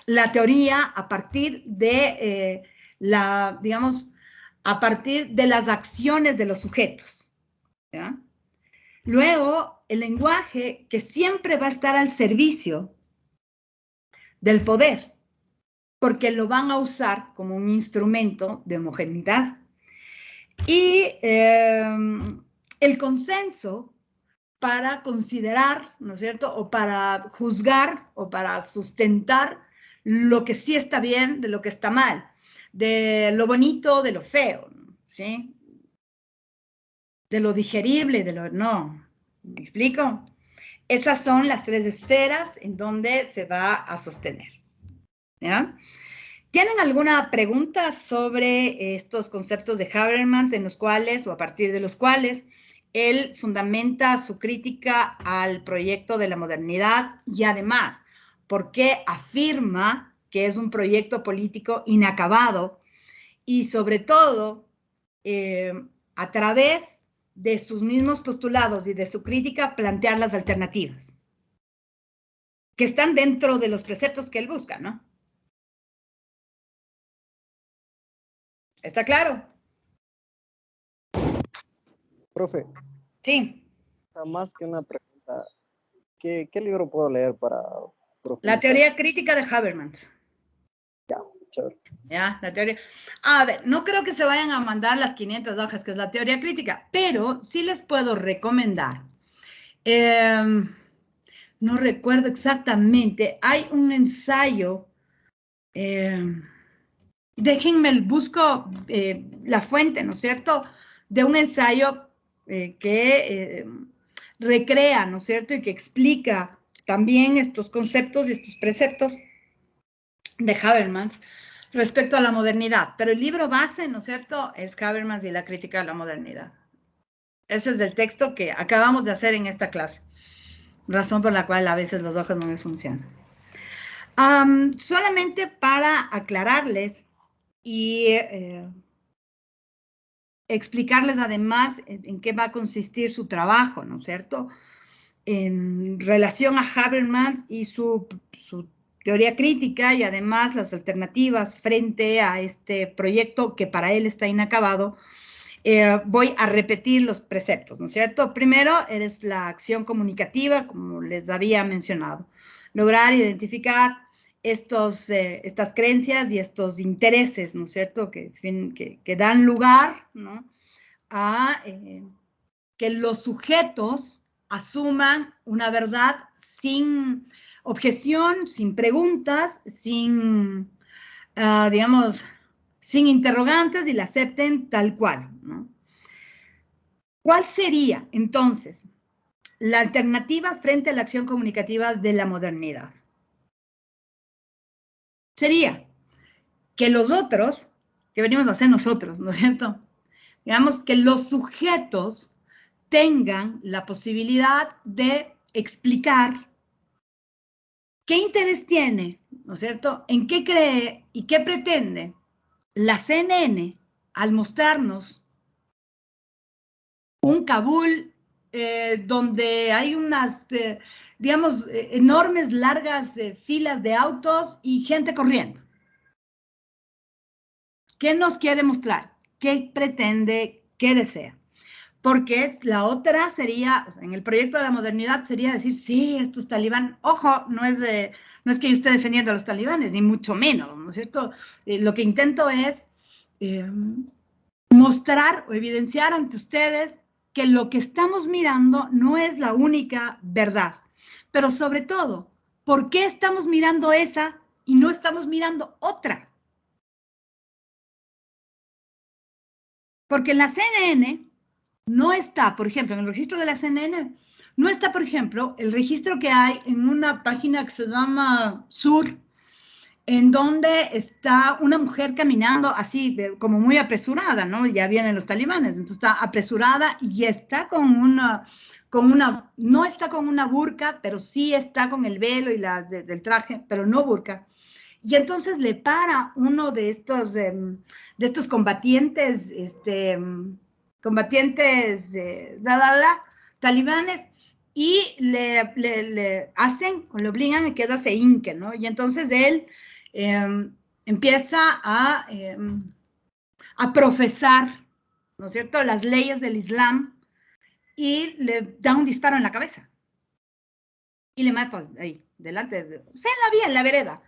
la teoría a partir de digamos, a partir de las acciones de los sujetos, ¿ya? Luego, el lenguaje que siempre va a estar al servicio del poder, porque lo van a usar como un instrumento de homogeneidad. Y el consenso para considerar, ¿no es cierto?, o para juzgar o para sustentar lo que sí está bien de lo que está mal, de lo bonito de lo feo, ¿sí? De lo digerible de lo no. ¿Me explico? Esas son las tres esferas en donde se va a sostener, ¿ya? ¿Tienen alguna pregunta sobre estos conceptos de Habermas en los cuales, o a partir de los cuales, él fundamenta su crítica al proyecto de la modernidad y además, por qué afirma que es un proyecto político inacabado y sobre todo, a través de sus mismos postulados y de su crítica, plantear las alternativas que están dentro de los preceptos que él busca, ¿no? ¿Está claro? Profe, Sí. más que una pregunta, ¿qué libro puedo leer para profundizar? La teoría crítica de Habermas. Ya, chévere. Ya, la teoría. A ver, no creo que se vayan a mandar las 500 hojas, que es la teoría crítica, pero sí les puedo recomendar. No recuerdo exactamente. Hay un ensayo. Déjenme, busco la fuente, ¿no es cierto?, de un ensayo que recrea, ¿no es cierto?, y que explica también estos conceptos y estos preceptos de Habermas respecto a la modernidad. Pero el libro base, ¿no es cierto?, es Habermas y la crítica de la modernidad. Ese es el texto que acabamos de hacer en esta clase. Razón por la cual a veces los ojos no me funcionan. Solamente para aclararles y explicarles además en qué va a consistir su trabajo, ¿no es cierto?, en relación a Habermas y su teoría crítica y además las alternativas frente a este proyecto que para él está inacabado. Voy a repetir los preceptos, ¿no es cierto? Primero, es la acción comunicativa, como les había mencionado. Lograr identificar estas creencias y estos intereses, ¿no es cierto?, que dan lugar, ¿no?, a que los sujetos asuman una verdad sin objeción, sin preguntas, sin, digamos, sin interrogantes y la acepten tal cual, ¿no? ¿Cuál sería, entonces, la alternativa frente a la acción comunicativa de la modernidad? Sería que los otros, que venimos a hacer nosotros, ¿no es cierto? Digamos que los sujetos tengan la posibilidad de explicar qué interés tiene, ¿no es cierto?, en qué cree y qué pretende la CNN al mostrarnos un Kabul donde hay unas, digamos, enormes, largas filas de autos y gente corriendo. ¿Qué nos quiere mostrar? ¿Qué pretende? ¿Qué desea? Porque la otra sería, en el proyecto de la modernidad, sería decir, sí, estos talibán, ojo, no es que yo esté defendiendo a los talibanes, ni mucho menos, ¿no es cierto? Lo que intento es mostrar o evidenciar ante ustedes que lo que estamos mirando no es la única verdad. Pero sobre todo, ¿por qué estamos mirando esa y no estamos mirando otra? Porque en la CNN no está, por ejemplo, en el registro de la CNN, no está, por ejemplo, el registro que hay en una página que se llama Sur, en donde está una mujer caminando así, como muy apresurada, ¿no? Ya vienen los talibanes, entonces está apresurada y está no está con una burka, pero sí está con el velo y del traje, pero no burka. Y entonces le para uno de estos combatientes, talibanes, y le hacen, o le obligan a que ella se hinque, ¿no? Y entonces él empieza a profesar, ¿no es cierto?, las leyes del Islam y le da un disparo en la cabeza. Y le mata ahí, delante, o sea, en la vía, en la vereda.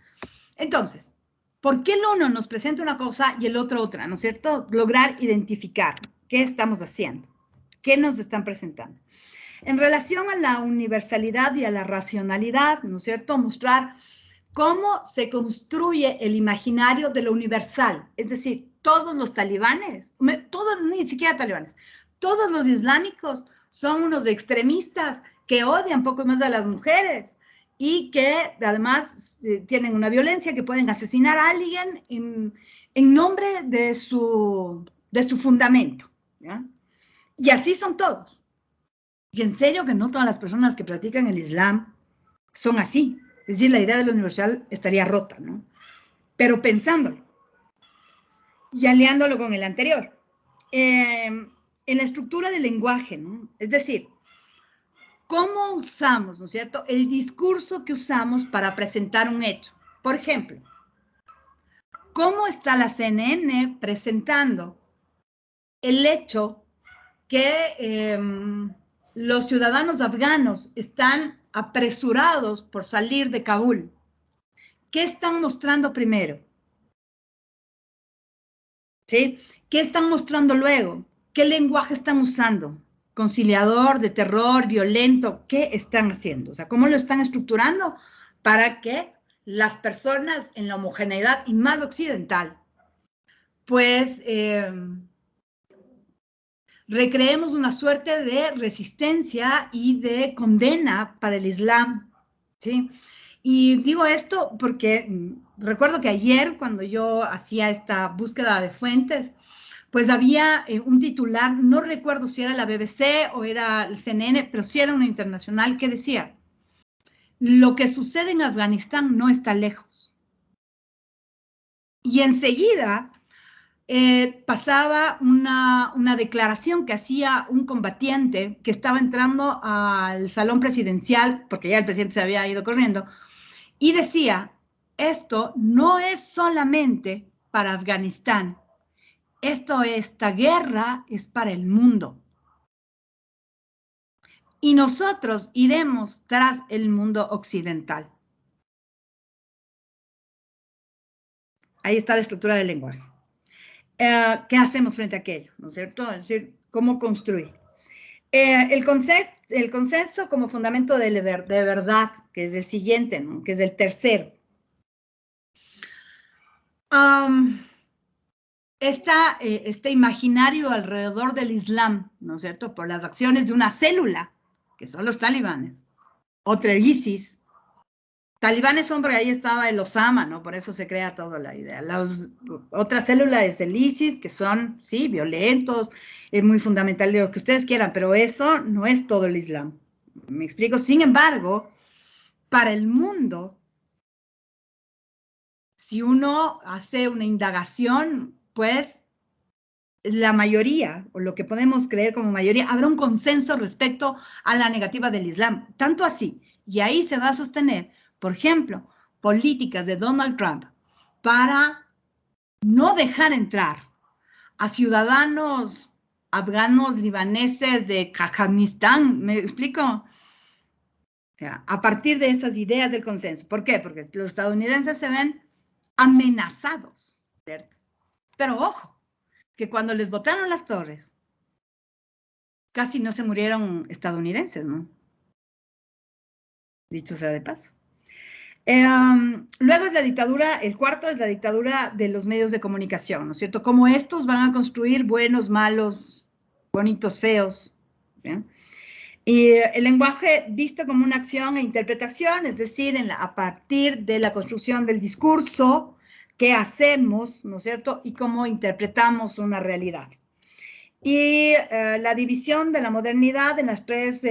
Entonces, ¿por qué el uno nos presenta una cosa y el otro otra? ¿No es cierto? Lograr identificar qué estamos haciendo, qué nos están presentando. En relación a la universalidad y a la racionalidad, ¿no es cierto? Mostrar cómo se construye el imaginario de lo universal. Es decir, todos los talibanes, todos, ni siquiera talibanes, todos los islámicos son unos extremistas que odian poco más a las mujeres y que además tienen una violencia que pueden asesinar a alguien en nombre de su fundamento, ¿ya? Y así son todos. Y en serio que no todas las personas que practican el Islam son así. Es decir, la idea de lo universal estaría rota, ¿no? Pero pensándolo y aliándolo con el anterior. En la estructura del lenguaje, ¿no? Es decir, ¿cómo usamos, ¿no es cierto?, el discurso que usamos para presentar un hecho? Por ejemplo, ¿cómo está la CNN presentando el hecho que los ciudadanos afganos están apresurados por salir de Kabul? ¿Qué están mostrando primero? ¿Sí? ¿Qué están mostrando luego? ¿Qué lenguaje están usando? Conciliador, de terror, violento, ¿qué están haciendo? O sea, ¿cómo lo están estructurando para que las personas en la homogeneidad y más occidental, pues recreemos una suerte de resistencia y de condena para el Islam, ¿sí? Y digo esto porque recuerdo que ayer, cuando yo hacía esta búsqueda de fuentes, pues había un titular, no recuerdo si era la BBC o era el CNN, pero sí era una internacional que decía, lo que sucede en Afganistán no está lejos. Y enseguida pasaba una declaración que hacía un combatiente que estaba entrando al salón presidencial, porque ya el presidente se había ido corriendo, y decía, esto no es solamente para Afganistán, esta guerra es para el mundo. Y nosotros iremos tras el mundo occidental. Ahí está la estructura del lenguaje. ¿Qué hacemos frente a aquello? ¿No es cierto? Es decir, ¿cómo construir? El consenso como fundamento de verdad, que es el siguiente, ¿no?, que es el tercero. este imaginario alrededor del Islam, ¿no es cierto? Por las acciones de una célula, que son los talibanes, otra ISIS. Talibanes son porque ahí estaba el Osama, ¿no? Por eso se crea toda la idea. Otra célula es el ISIS, que son, sí, violentos, es muy fundamental de lo que ustedes quieran, pero eso no es todo el Islam. ¿Me explico? Sin embargo, para el mundo, si uno hace una indagación, pues la mayoría, o lo que podemos creer como mayoría, habrá un consenso respecto a la negativa del Islam. Tanto así, y ahí se va a sostener, por ejemplo, políticas de Donald Trump para no dejar entrar a ciudadanos afganos, libaneses, de Afganistán, ¿me explico? A partir de esas ideas del consenso. ¿Por qué? Porque los estadounidenses se ven amenazados, ¿cierto? Pero ojo, que cuando les botaron las torres, casi no se murieron estadounidenses, ¿no? Dicho sea de paso. Luego es la dictadura, el cuarto es la dictadura de los medios de comunicación, ¿no es cierto? Cómo estos van a construir buenos, malos, bonitos, feos, ¿bien? Y el lenguaje visto como una acción e interpretación, es decir, a partir de la construcción del discurso, qué hacemos, ¿no es cierto? Y cómo interpretamos una realidad. Y la división de la modernidad en las tres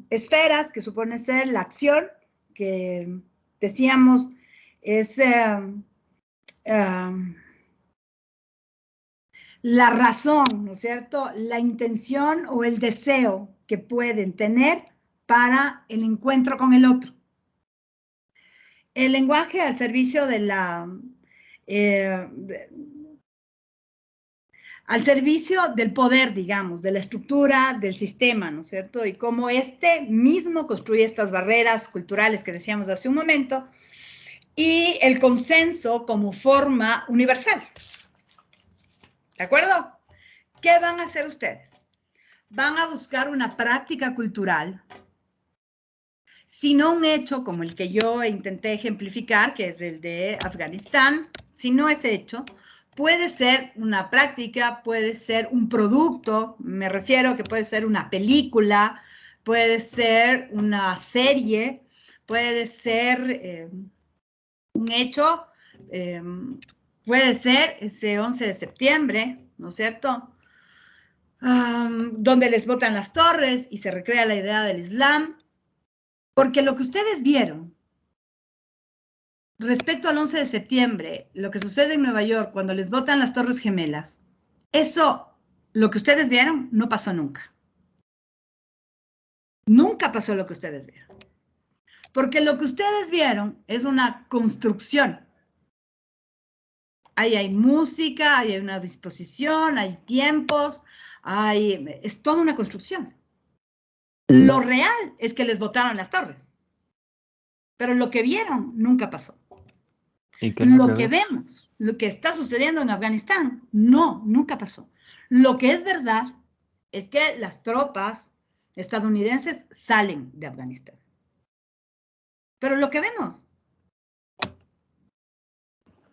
esferas, que supone ser la acción, que decíamos es la razón, ¿no es cierto? La intención o el deseo que pueden tener para el encuentro con el otro. El lenguaje al servicio de al servicio del poder, digamos, de la estructura del sistema, ¿no es cierto? Y cómo este mismo construye estas barreras culturales que decíamos hace un momento, y el consenso como forma universal. ¿De acuerdo? ¿Qué van a hacer ustedes? Van a buscar una práctica cultural, sino un hecho como el que yo intenté ejemplificar, que es el de Afganistán, si no es hecho, puede ser una práctica, puede ser un producto, me refiero a que puede ser una película, puede ser una serie, puede ser un hecho, puede ser ese 11 de septiembre, ¿no es cierto? Donde les botan las torres y se recrea la idea del Islam, porque lo que ustedes vieron respecto al 11 de septiembre, lo que sucede en Nueva York cuando les botan las Torres Gemelas, eso, lo que ustedes vieron, no pasó nunca. Nunca pasó lo que ustedes vieron. Porque lo que ustedes vieron es una construcción. Ahí hay música, ahí hay una disposición, hay tiempos, es toda una construcción. Lo real es que les botaron las torres. Pero lo que vieron nunca pasó. ¿Y qué es Lo que vemos, lo que está sucediendo en Afganistán, nunca pasó. Lo que es verdad es que las tropas estadounidenses salen de Afganistán. Pero lo que vemos.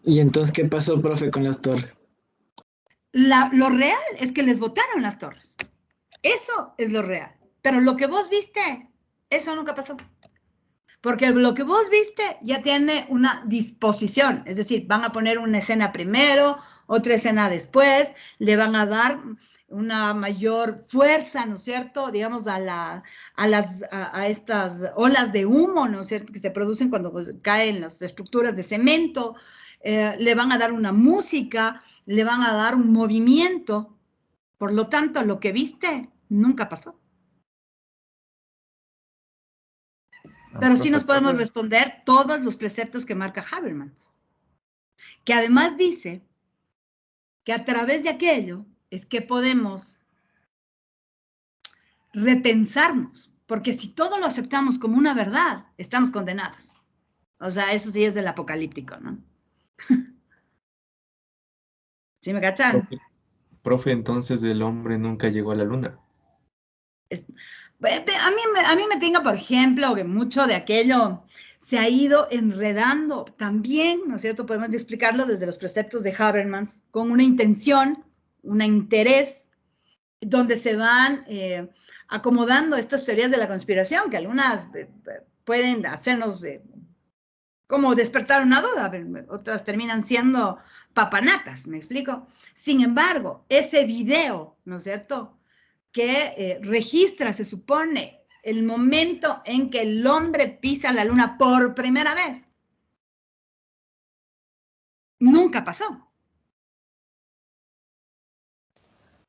¿Y entonces qué pasó, profe, con las torres? Lo real es que les botaron las torres. Eso es lo real. Pero lo que vos viste, eso nunca pasó. Porque lo que vos viste ya tiene una disposición, es decir, van a poner una escena primero, otra escena después, le van a dar una mayor fuerza, ¿no es cierto? Digamos, a estas olas de humo, ¿no es cierto?, que se producen cuando caen las estructuras de cemento, le van a dar una música, le van a dar un movimiento. Por lo tanto, lo que viste nunca pasó. Pero sí nos podemos responder todos los preceptos que marca Habermas, que además dice que a través de aquello es que podemos repensarnos, porque si todo lo aceptamos como una verdad, estamos condenados. O sea, eso sí es del apocalíptico, ¿no? ¿Sí me cachan? Profe, entonces el hombre nunca llegó a la luna. A mí me tenga, por ejemplo, que mucho de aquello se ha ido enredando también, ¿no es cierto? Podemos explicarlo desde los preceptos de Habermas, con una intención, un interés, donde se van acomodando estas teorías de la conspiración, que algunas pueden hacernos como despertar una duda, otras terminan siendo papanatas, ¿me explico? Sin embargo, ese video, ¿no es cierto?, que registra, se supone, el momento en que el hombre pisa la luna por primera vez. Nunca pasó.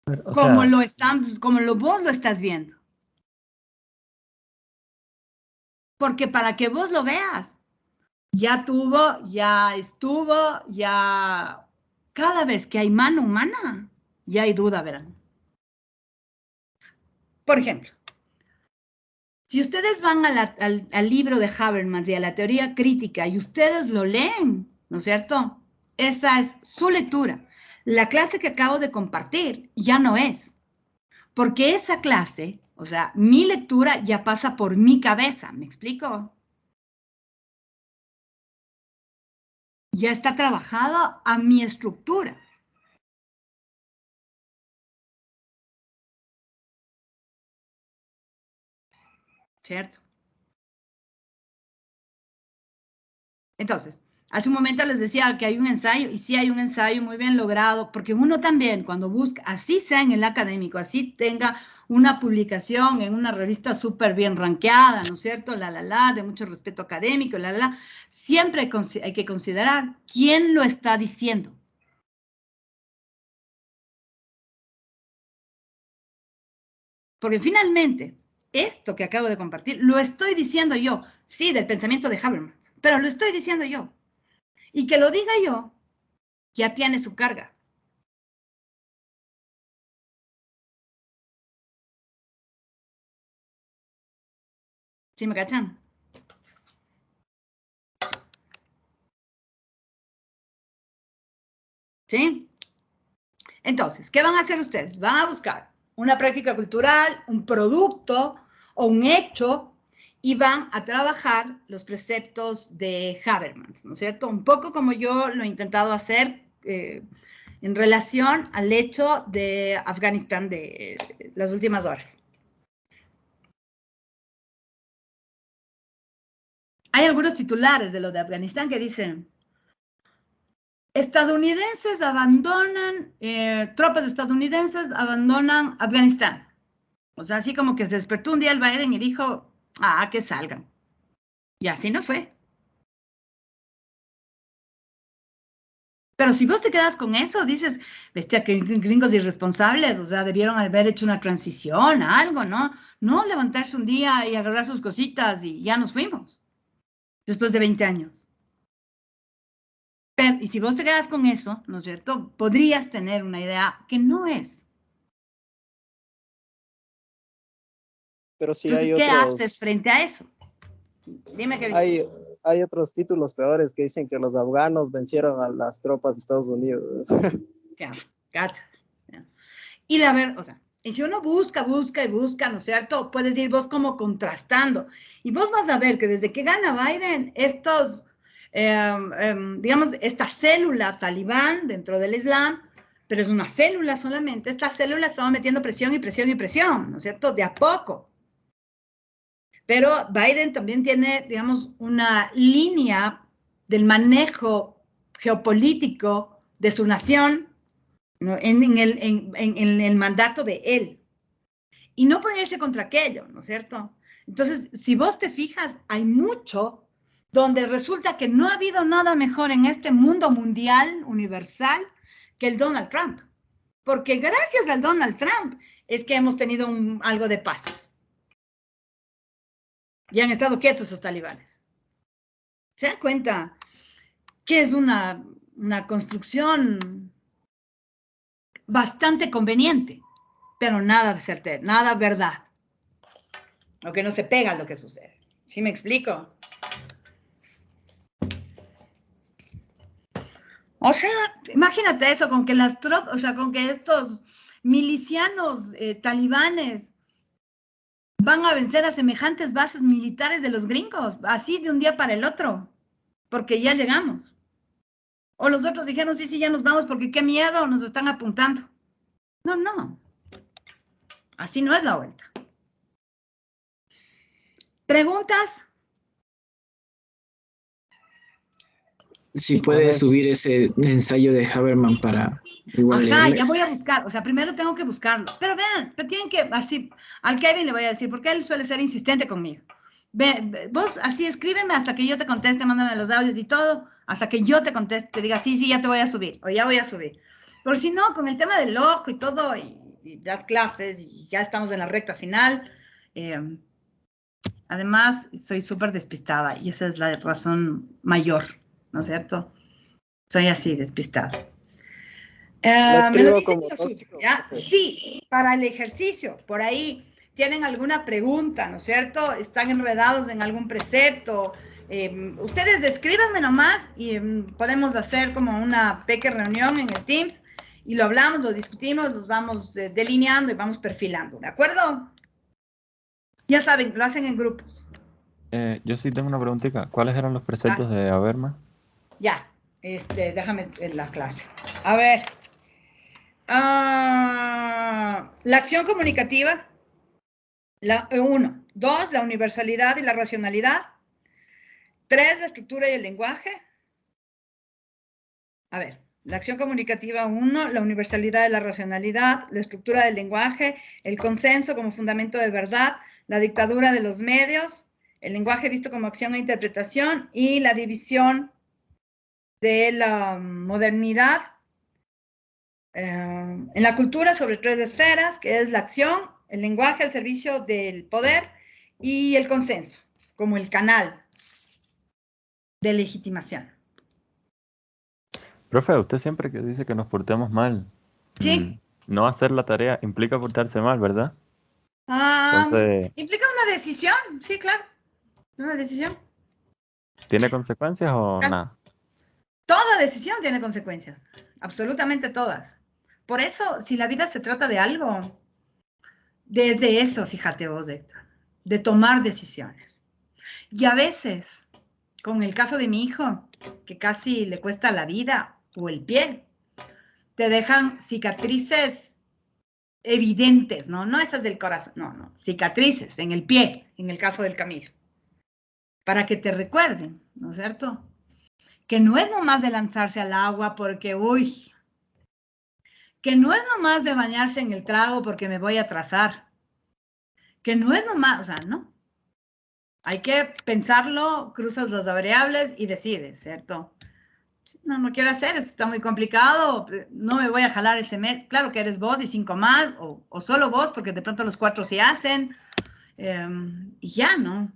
O Como sea, vos lo estás viendo. Porque para que vos lo veas, ya tuvo, ya estuvo, ya... Cada vez que hay mano humana, ya hay duda, verán. Por ejemplo, si ustedes van al libro de Habermas y a la teoría crítica y ustedes lo leen, ¿no es cierto? Esa es su lectura. La clase que acabo de compartir ya no es, porque esa clase, o sea, mi lectura ya pasa por mi cabeza, ¿me explico? Ya está trabajado a mi estructura. ¿Cierto? Entonces, hace un momento les decía que hay un ensayo, y sí hay un ensayo muy bien logrado, porque uno también cuando busca, así sea en el académico, así tenga una publicación en una revista súper bien rankeada, ¿no es cierto? De mucho respeto académico, siempre hay que considerar quién lo está diciendo. Porque finalmente, esto que acabo de compartir, lo estoy diciendo yo, sí, del pensamiento de Habermas, pero lo estoy diciendo yo. Y que lo diga yo, ya tiene su carga. ¿Sí me cachan? ¿Sí? Entonces, ¿qué van a hacer ustedes? Van a buscar una práctica cultural, un producto o un hecho y van a trabajar los preceptos de Habermas, ¿no es cierto? Un poco como yo lo he intentado hacer en relación al hecho de Afganistán de las últimas horas. Hay algunos titulares de lo de Afganistán que dicen: estadounidenses abandonan, tropas estadounidenses abandonan Afganistán. O sea, así como que se despertó un día el Biden y dijo, que salgan. Y así no fue. Pero si vos te quedas con eso, dices, bestia, que gringos irresponsables, o sea, debieron haber hecho una transición, algo, ¿no? No levantarse un día y agarrar sus cositas y ya nos fuimos, después de 20 años. Pero, y si vos te quedas con eso, ¿no es cierto? Podrías tener una idea que no es. Pero sí Entonces, ¿qué haces frente a eso? Dime qué dices. hay otros títulos peores que dicen que los afganos vencieron a las tropas de Estados Unidos. Ya, gacha. Y la ver, o sea, y si uno busca, ¿no es cierto? Puedes ir vos como contrastando. Y vos vas a ver que desde que gana Biden, digamos, esta célula talibán dentro del Islam, pero es una célula solamente, esta célula estaba metiendo presión y presión y presión, ¿no es cierto? De a poco. Pero Biden también tiene, digamos, una línea del manejo geopolítico de su nación, ¿no? en el mandato de él. Y no puede irse contra aquello, ¿no es cierto? Entonces, si vos te fijas, hay mucho donde resulta que no ha habido nada mejor en este mundo mundial, universal, que el Donald Trump. Porque gracias al Donald Trump es que hemos tenido algo de paz. Y han estado quietos esos talibanes. ¿Se dan cuenta que es una construcción bastante conveniente, pero nada certero, nada verdad? O que no se pega a lo que sucede. ¿Sí me explico? O sea, imagínate eso, con que las tropas, o sea, con que estos milicianos talibanes van a vencer a semejantes bases militares de los gringos, así de un día para el otro, porque ya llegamos. O los otros dijeron, sí, ya nos vamos porque qué miedo, nos están apuntando. No, no. Así no es la vuelta. ¿Preguntas? Si puede subir ese ensayo de Habermas para igual Ajá, leerle. ya voy a buscar, o sea, primero tengo que buscarlo. Pero vean, pero tienen que, así, al Kevin le voy a decir, porque él suele ser insistente conmigo. Vos así escríbeme hasta que yo te conteste, mándame los audios y todo, hasta que yo te conteste, te diga, sí, ya te voy a subir, o ya voy a subir. Pero si no, con el tema del ojo y todo, y las clases, y ya estamos en la recta final, además, soy súper despistada, y esa es la razón mayor, ¿no es cierto? Soy así, despistada. Lo escribo como tóxico. ¿Ya? Sí, para el ejercicio, por ahí tienen alguna pregunta, ¿no es cierto? Están enredados en algún precepto. Ustedes escríbanme nomás y podemos hacer como una pequeña reunión en el Teams y lo hablamos, lo discutimos, los vamos delineando y vamos perfilando, ¿de acuerdo? Ya saben, lo hacen en grupos. Yo sí tengo una preguntita. ¿Cuáles eran los preceptos de Habermas? Ya, déjame en la clase. A ver. La acción comunicativa. 1. 2. La universalidad y la racionalidad. 3. La estructura y el lenguaje. A ver, la acción comunicativa 1, la universalidad y la racionalidad, la estructura del lenguaje, el consenso como fundamento de verdad, la dictadura de los medios, el lenguaje visto como acción e interpretación y la división de la modernidad en la cultura sobre 3 esferas, que es la acción, el lenguaje al servicio del poder y el consenso, como el canal de legitimación. Profe, usted siempre que dice que nos portemos mal, Sí. No hacer la tarea implica portarse mal, ¿verdad? Entonces, Implica una decisión, sí, claro, una decisión. ¿tiene consecuencias o nada? Toda decisión tiene consecuencias, absolutamente todas. Por eso, si la vida se trata de algo, desde eso, fíjate vos, Héctor, de tomar decisiones. Y a veces, con el caso de mi hijo, que casi le cuesta la vida o el pie, te dejan cicatrices evidentes, ¿no? No esas del corazón, no, cicatrices en el pie, en el caso del Camilo, para que te recuerden, ¿no es cierto? Que no es nomás de lanzarse al agua porque, uy, que no es nomás de bañarse en el trago porque me voy a atrasar, que no es nomás, o sea, no. Hay que pensarlo, cruzas las variables y decides, ¿cierto? No quiero hacer, eso está muy complicado, no me voy a jalar el semestre, claro que eres vos y 5 más, o solo vos, porque de pronto los 4 sí hacen, y ya, ¿no?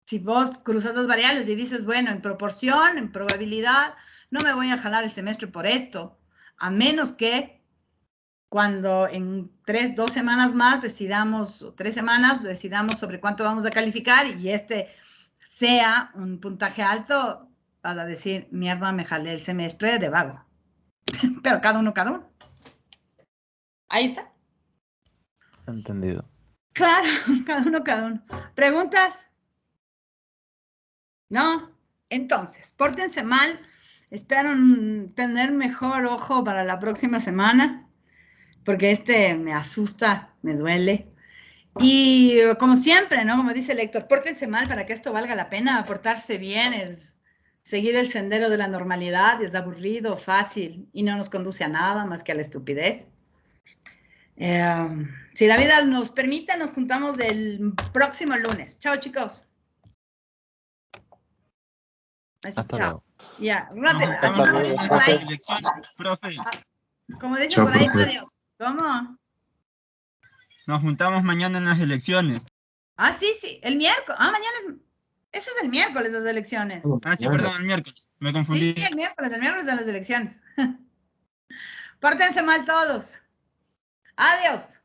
Si vos cruzas las variables y dices, bueno, en proporción, en probabilidad, no me voy a jalar el semestre por esto, a menos que cuando en 2 semanas más decidamos, o 3 semanas, decidamos sobre cuánto vamos a calificar y sea un puntaje alto, vas a decir, mierda, me jalé el semestre de vago. Pero cada uno. Ahí está. Entendido. Claro, cada uno. ¿Preguntas? ¿No? Entonces, pórtense mal. Espero tener mejor ojo para la próxima semana, porque me asusta, me duele. Y como siempre, ¿no? Como dice el Héctor, pórtense mal para que esto valga la pena. Portarse bien es seguir el sendero de la normalidad, es aburrido, fácil y no nos conduce a nada más que a la estupidez. Si la vida nos permite, nos juntamos el próximo lunes. Chao, chicos. Así, Hasta chao. luego. Ya, profe. Como dicen Chao, por ahí, profe. adiós. ¿Cómo? Nos juntamos mañana en las elecciones. Ah, sí, el miércoles. Mañana eso es el miércoles, las elecciones. Sí, perdón, el miércoles. Me confundí. Sí, el miércoles de las elecciones. Pórtense mal todos. Adiós.